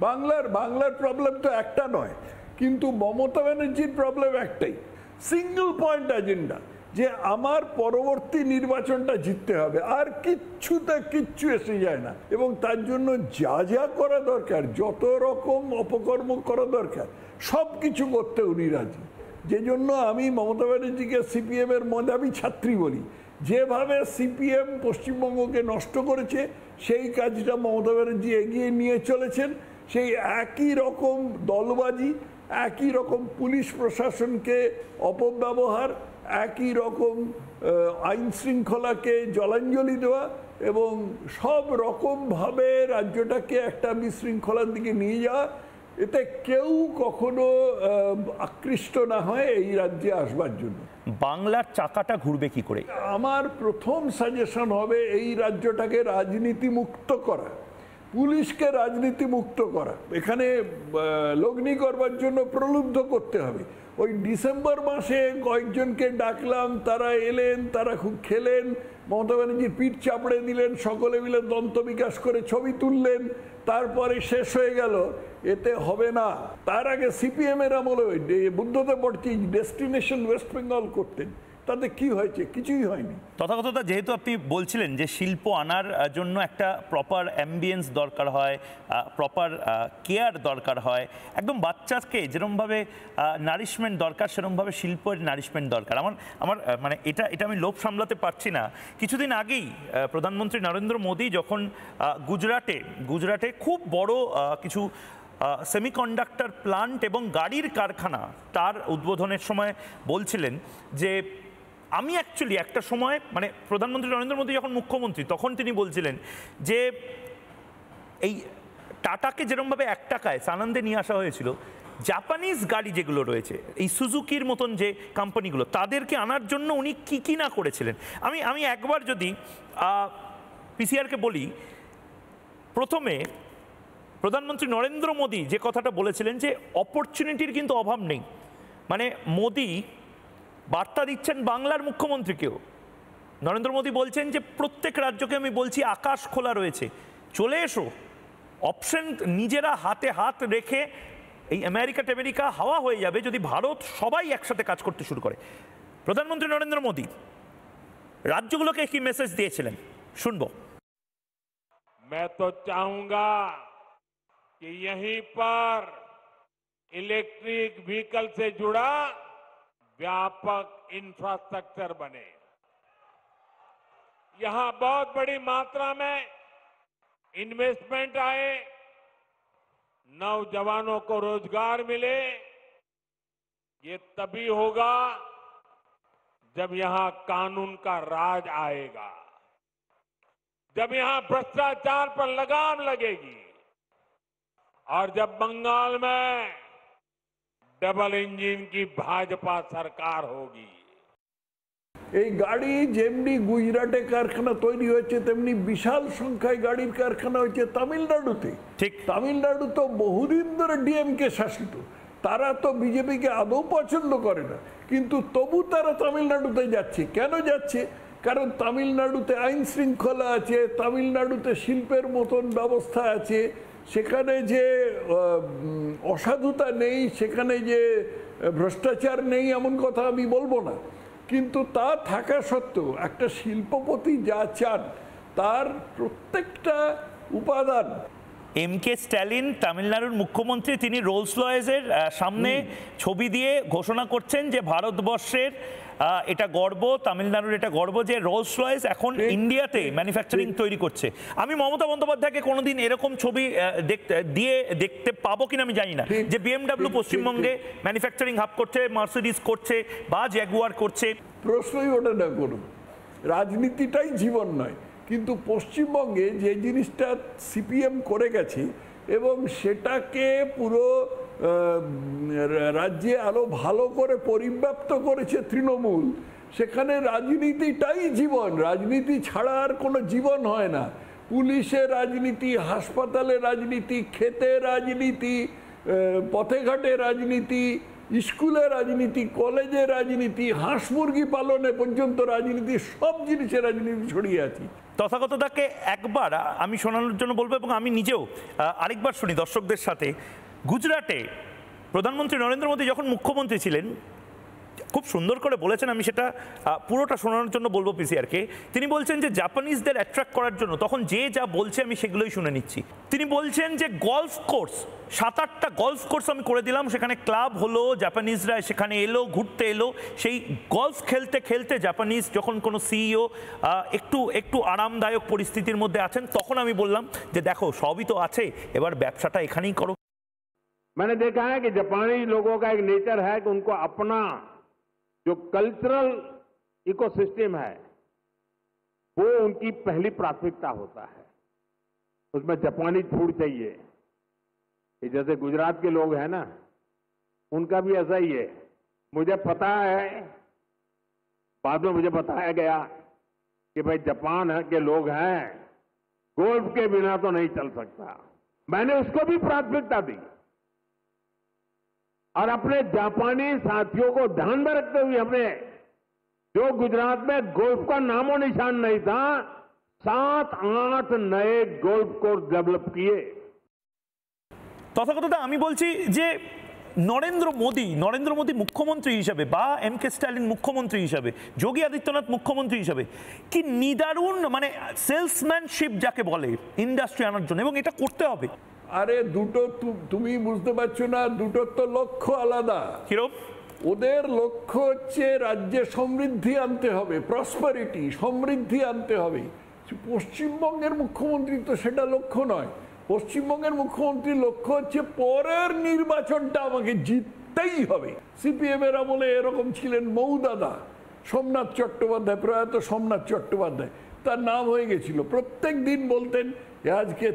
বাংলার প্রবলেম তো একটা নয়, কিন্তু মমতা ব্যানার্জির প্রবলেম একটাই, সিঙ্গল পয়েন্ট এজেন্ডা, যে আমার পরবর্তী নির্বাচনটা জিততে হবে, আর কিচ্ছু এসে যায় না। এবং তার জন্য যা যা করা দরকার, যত রকম অপকর্ম করা দরকার, সব কিছু করতে উনি রাজি। যে জন্য আমি মমতা ব্যানার্জিকে সিপিএম এর মেধাবী ছাত্রী বলি। যেভাবে সিপিএম পশ্চিমবঙ্গকে নষ্ট করেছে সেই কাজটা মমতা ব্যানার্জি এগিয়ে নিয়ে চলেছেন। সেই একই রকম দলবাজি, একই রকম পুলিশ প্রশাসনকে অপব্যবহার, একই রকম আইন শৃঙ্খলাকে জলাঞ্জলি দেওয়া এবং সব রকমভাবে রাজ্যটাকে একটা বিশৃঙ্খলার দিকে নিয়ে যাওয়া, এতে কেউ কখনো আকৃষ্ট না হয় এই রাজ্যে আসবার জন্য। বাংলার চাকাটা ঘুরবে কি করে? আমার প্রথম সাজেশন হবে এই রাজ্যটাকে রাজনীতি মুক্ত করা, পুলিশকে রাজনীতি মুক্ত করা। এখানে লগ্নি করবার জন্য প্রলুব্ধ করতে হবে। ওই ডিসেম্বর মাসে কয়েকজনকে ডাকলাম, তারা এলেন, তারা খুব খেলেন, মমতা ব্যানার্জির পিঠ চাপড়ে দিলেন, সকলে মিলে দন্ত বিকাশ করে ছবি তুললেন, তারপরে শেষ হয়ে গেল। এতে হবে না। তার আগে সিপিএম এর আমলে বুদ্ধদেব ভট্টাচার্য ডেস্টিনেশন ওয়েস্ট বেঙ্গল করতেন, তাতে কি হয়েছে? কিছুই হয়নি। তথাকথিত যেহেতু আপনি বলছিলেন যে শিল্প আনার জন্য একটা প্রপার অ্যাম্বিয়েন্স দরকার হয়, প্রপার কেয়ার দরকার হয়, একদম বাচ্চাকে যেরকমভাবে নারিশমেন্ট দরকার সেরকমভাবে শিল্পের নারিশমেন্ট দরকার। আমার মানে এটা আমি লোভ সামলাতে পারছি না। কিছুদিন আগেই প্রধানমন্ত্রী নরেন্দ্র মোদী যখন গুজরাটে খুব বড় কিছু সেমিকন্ডাক্টর প্লান্ট এবং গাড়ির কারখানা তার উদ্বোধনের সময় বলছিলেন যে আমি অ্যাকচুয়ালি একটা সময়, মানে প্রধানমন্ত্রী নরেন্দ্র মোদী যখন মুখ্যমন্ত্রী তখন তিনি বলছিলেন যে এই টাটাকে যেরকমভাবে 1 টাকায় সানন্দে নিয়ে আসা হয়েছিল, জাপানিজ গাড়ি যেগুলো রয়েছে এই সুজুকির মতন যে কোম্পানিগুলো, তাদেরকে আনার জন্য উনি কি না করেছিলেন। আমি একবার যদি পিসিআরকে বলি, প্রথমে প্রধানমন্ত্রী নরেন্দ্র মোদী যে কথাটা বলেছিলেন যে অপরচুনিটির কিন্তু অভাব নেই, মানে মোদী বার্তা দিচ্ছেন বাংলার মুখ্যমন্ত্রীকেও। নরেন্দ্র মোদী বলছেন যে প্রত্যেক রাজ্যকে আমি বলছি আকাশ খোলা রয়েছে, চলে এসো, অপশন নিজেরা হাতে হাত রেখে এই আমেরিকা হাওয়া হয়ে যাবে যদি ভারত সবাই একসাথে কাজ করতে শুরু করে। প্রধানমন্ত্রী নরেন্দ্র মোদী রাজ্যগুলোকে কি মেসেজ দিয়েছিলেন শুনবো। मैं तो चाहूंगा कि यहीं पर इलेक्ट्रिक व्हीकल से जुड़ा व्यापक इंफ्रास्ट्रक्चर बने। यहां बहुत बड़ी मात्रा में इन्वेस्टमेंट आए, नौजवानों को रोजगार मिले। ये तभी होगा जब यहां कानून का राज आएगा, जब यहां भ्रष्टाचार पर लगाम लगेगी और जब बंगाल में डबल इंजन की भाजपा सरकार होगी। এই গাড়ি যেমনি গুজরাটে কারখানা তৈরি হয়েছে তেমনি বিশাল সংখ্যায় গাড়ির কারখানা হয়েছে তামিলনাড়ুতে। ঠিক, তামিলনাড়ু তো বহুদিন ধরে ডিএমকে শাসিত, তারা তো বিজেপিকে আদৌ পছন্দ করে না, কিন্তু তবু তারা তামিলনাড়ুতে যাচ্ছে। কেন যাচ্ছে? কারণ তামিলনাড়ুতে আইন শৃঙ্খলা আছে, তামিলনাড়ুতে শিল্পের মতন ব্যবস্থা আছে, সেখানে যে অসাধুতা নেই, সেখানে যে ভ্রষ্টাচার নেই এমন কথা আমি বলবো না, কিন্তু তা থাকা সত্ত্বেও একটা শিল্পপতি যা চান তার প্রত্যেকটা উপাদান। এম.কে. স্ট্যালিন তামিলনাড়ুর মুখ্যমন্ত্রী, তিনি রোলস রয়েসের সামনে ছবি দিয়ে ঘোষণা করছেন যে ভারতবর্ষের এটা গর্ব, তামিলনাড়ুর এটা গর্ব যে রোলস রয়েস এখন ইন্ডিয়াতে ম্যানুফ্যাকচারিং তৈরি করছে। আমি মমতা বন্দ্যোপাধ্যায়কে কোনোদিন এরকম ছবি দেখতে পাবো কিনা আমি জানি না, যে বিএমডব্লিউ পশ্চিমবঙ্গে ম্যানুফ্যাকচারিং হাব করছে, মার্সিডিজ করছে বা জ্যাগুয়ার করছে। প্রশ্নই ওটা না করুন, রাজনীতিটাই জীবন নয়, কিন্তু পশ্চিমবঙ্গে যে জিনিসটা সিপিএম করে গেছে এবং সেটাকে পুরো রাজ্যে আরো ভালো করে পরিব্যাপ্ত করেছে তৃণমূল, সেখানে রাজনীতিটাই জীবন, রাজনীতি ছাড়া আর কোনো জীবন হয় না। পুলিশের রাজনীতি, হাসপাতালে রাজনীতি, খেতে রাজনীতি, পথে ঘাটে রাজনীতি, স্কুলে রাজনীতি, কলেজে রাজনীতি, হাঁস মুরগি পালনে পর্যন্ত রাজনীতি, সব জিনিসে রাজনীতি ছড়িয়ে আছে। তথাগতদাকে একবার আমি শোনানোর জন্য বলবো এবং আমি নিজেও আরেকবার শুনি দর্শকদের সাথে। গুজরাটে প্রধানমন্ত্রী নরেন্দ্র মোদী যখন মুখ্যমন্ত্রী ছিলেন খুব সুন্দর করে বলেছেন, আমি সেটা পুরোটা শোনানোর জন্য বলবো পিসিআরকে। তিনি বলছেন যে জাপানিজদের অ্যাট্রাক্ট করার জন্য, তখন যে যা বলছে আমি সেগুলোই শুনে নিচ্ছি। তিনি বলছেন যে গলফ কোর্স, 7-8টা গলফ কোর্স আমি করে দিলাম, সেখানে ক্লাব হলো, জাপানিজরা সেখানে এলো, ঘুরতে এলো। সেই গলফ খেলতে খেলতে জাপানিজ যখন কোনো সিইও একটু আরামদায়ক পরিস্থিতির মধ্যে আছেন, তখন আমি বললাম যে দেখো সবই তো আছে, এবার ব্যবসাটা এখানেই করো। मैंने देखा है कि जापानी लोगों का एक नेचर है कि उनको अपना जो कल्चरल इकोसिस्टम है वो उनकी पहली प्राथमिकता होता है, उसमें जापानी फूड चाहिए। जैसे गुजरात के लोग हैं ना, उनका भी ऐसा ही है। मुझे पता है, बाद में मुझे बताया गया कि भाई जापान के लोग हैं, गोल्फ के बिना तो नहीं चल सकता। मैंने उसको भी प्राथमिकता दी और अपने जापानी साथियों को ध्यान में रखते हुए हमने, जो गुजरात में गोल्फ का नामो निशान नहीं था, 7-8 नए गोल्फ कोर्स डेवलप किए। তথাগতদা আমি বলছি যে নরেন্দ্র মোদী মুখ্যমন্ত্রী হিসাবে বা এম.কে. স্ট্যালিন মুখ্যমন্ত্রী হিসাবে, যোগী আদিত্যনাথ মুখ্যমন্ত্রী হিসাবে কি নিদারুণ মানে সেলসম্যানশিপ যাকে বলে ইন্ডাস্ট্রি আনার জন্য, এবং এটা করতে হবে। আরে দুটো তুমি বুঝতে পারছো না, দুটোর তো লক্ষ্য আলাদা। কিরকম? ওদের লক্ষ্য হচ্ছে রাজ্যে সমৃদ্ধি আনতে হবে, প্রসপারিটি, সমৃদ্ধি আনতে হবে। পশ্চিমবঙ্গের মুখ্যমন্ত্রী তো সেটা লক্ষ্য নয়। পশ্চিমবঙ্গের মুখ্যমন্ত্রীর লক্ষ্য হচ্ছে পরের নির্বাচনটা আমাকে জিততেই হবে। সিপিএম এর আমলে এরকম ছিলেন মৌদাদা সোমনাথ চট্টোপাধ্যায়, প্রয়াত সোমনাথ চট্টোপাধ্যায়, তার নাম হয়ে গেছিল। প্রত্যেক দিন বলতেন আজকে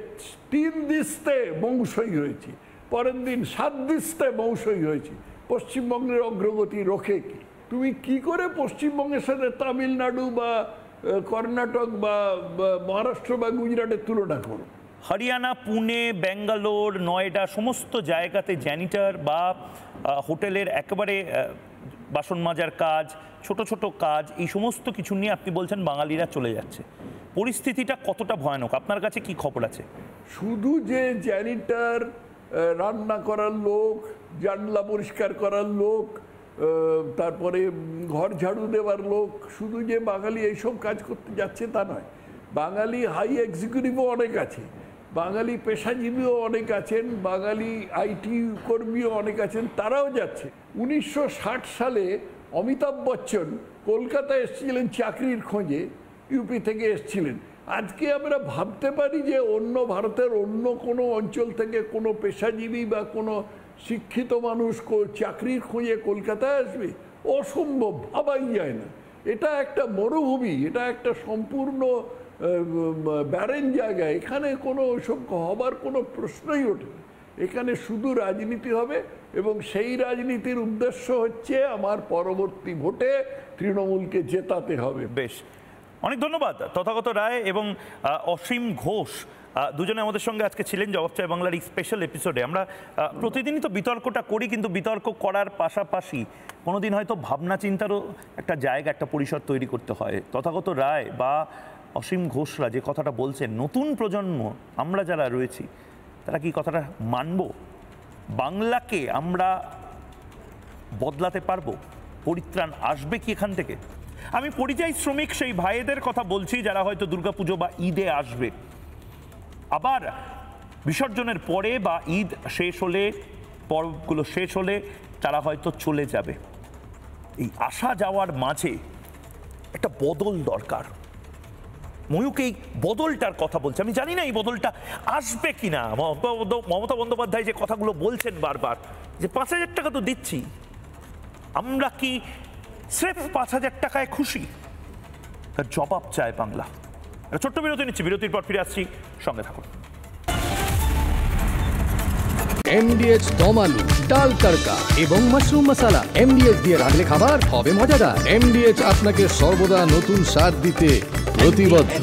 3 দিস্তে মৌসুমী হয়েছে, পরের দিন 7 দিস্তে মৌসুমী হয়েছে। পশ্চিমবঙ্গের অগ্রগতি রোখে কি? তুমি কি করে পশ্চিমবঙ্গের সাথে তামিলনাড়ু বা কর্ণাটক বা মহারাষ্ট্র বা গুজরাটের তুলনা করো? হরিয়ানা, পুনে, ব্যাঙ্গালোর, নয়ডা সমস্ত জায়গাতে জ্যানিটার বা হোটেলের একেবারে বাসন মাজার কাজ, ছোট ছোট কাজ, এই সমস্ত কিছু নিয়ে আপনি বলছেন বাঙালিরা চলে যাচ্ছে। পরিস্থিতিটা কতটা ভয়ানক, আপনার কাছে কি খবর আছে? শুধু যে জ্যানিটার, রান্না করার লোক, জানলা পরিষ্কার করার লোক, তারপরে ঘর ঝাড়ু দেওয়ার লোক, শুধু যে বাঙালি এইসব কাজ করতে যাচ্ছে তা নয়, বাঙালি হাই এক্সিকিউটিভও অনেক আছে, বাঙালি পেশাজীবীও অনেক আছেন, বাঙালি আইটি কর্মীও অনেক আছেন, তারাও যাচ্ছে। 1960 সালে অমিতাভ বচ্চন কলকাতায় এসেছিলেন চাকরির খোঁজে, ইউপি থেকে এসেছিলেন। আজকে আমরা ভাবতে পারি যে অন্য ভারতের অন্য কোনো অঞ্চল থেকে কোনো পেশাজীবী বা কোনো শিক্ষিত মানুষ চাকরির খোঁজে কলকাতায় আসবে? অসম্ভব, ভাবাই যায় না। এটা একটা মরুভূমি, এটা একটা সম্পূর্ণ ব্যারেন জায়গা, এখানে কোনো ওসব হবার কোনো প্রশ্নই ওঠে না। এখানে শুধু রাজনীতি হবে এবং সেই রাজনীতির উদ্দেশ্য হচ্ছে আমার পরবর্তী ভোটে তৃণমূলকে জেতাতে হবে। বেশ, অনেক ধন্যবাদ তথাগত রায় এবং অসীম ঘোষ, দুজনে আমাদের সঙ্গে আজকে ছিলেন জবাব চাই বাংলার এই স্পেশাল এপিসোডে। আমরা প্রতিদিনই তো বিতর্কটা করি, কিন্তু বিতর্ক করার পাশাপাশি কোনোদিন হয়তো ভাবনা চিন্তারও একটা জায়গা, একটা পরিসর তৈরি করতে হয়। তথাগত রায় বা অসীম ঘোষরা যে কথাটা বলছেন, নতুন প্রজন্ম আমরা যারা রয়েছি তারা কি কথাটা মানব? বাংলাকে আমরা বদলাতে পারবো? পরিত্রাণ আসবে কি এখান থেকে? আমি পরিযায়ী শ্রমিক সেই ভাইদের কথা বলছি যারা হয়তো দুর্গাপুজো বা ঈদে আসবে, আবার বিসর্জনের পরে বা ঈদ শেষ হলে, পর্বগুলো শেষ হলে তারা হয়তো চলে যাবে। এই আসা যাওয়ার মাঝে একটা বদল দরকার। ময়ূক এই বদলটার কথা বলছে, আমি জানি না এই বদলটা আসবে কিনা। মমতা বন্দ্যোপাধ্যায় যে কথাগুলো বলছেন বারবার, যে 5,000 টাকা তো দিচ্ছি, আমরা কি স্রেফ 5,000 টাকায় খুশি? তার জবাব চায় বাংলা। একটা ছোট্ট বিরতি নিচ্ছি, বিরতির পর ফিরে আসছি, সঙ্গে থাকুন। MDH দম আলু, ডাল তড়কা এবং মাশরুম মশলা। MDH দিয়ে রাঁধলে খাবার হবে মজাদার। MDH আপনাকে সর্বদা নতুন স্বাদ দিতে প্রতিবদ্ধ।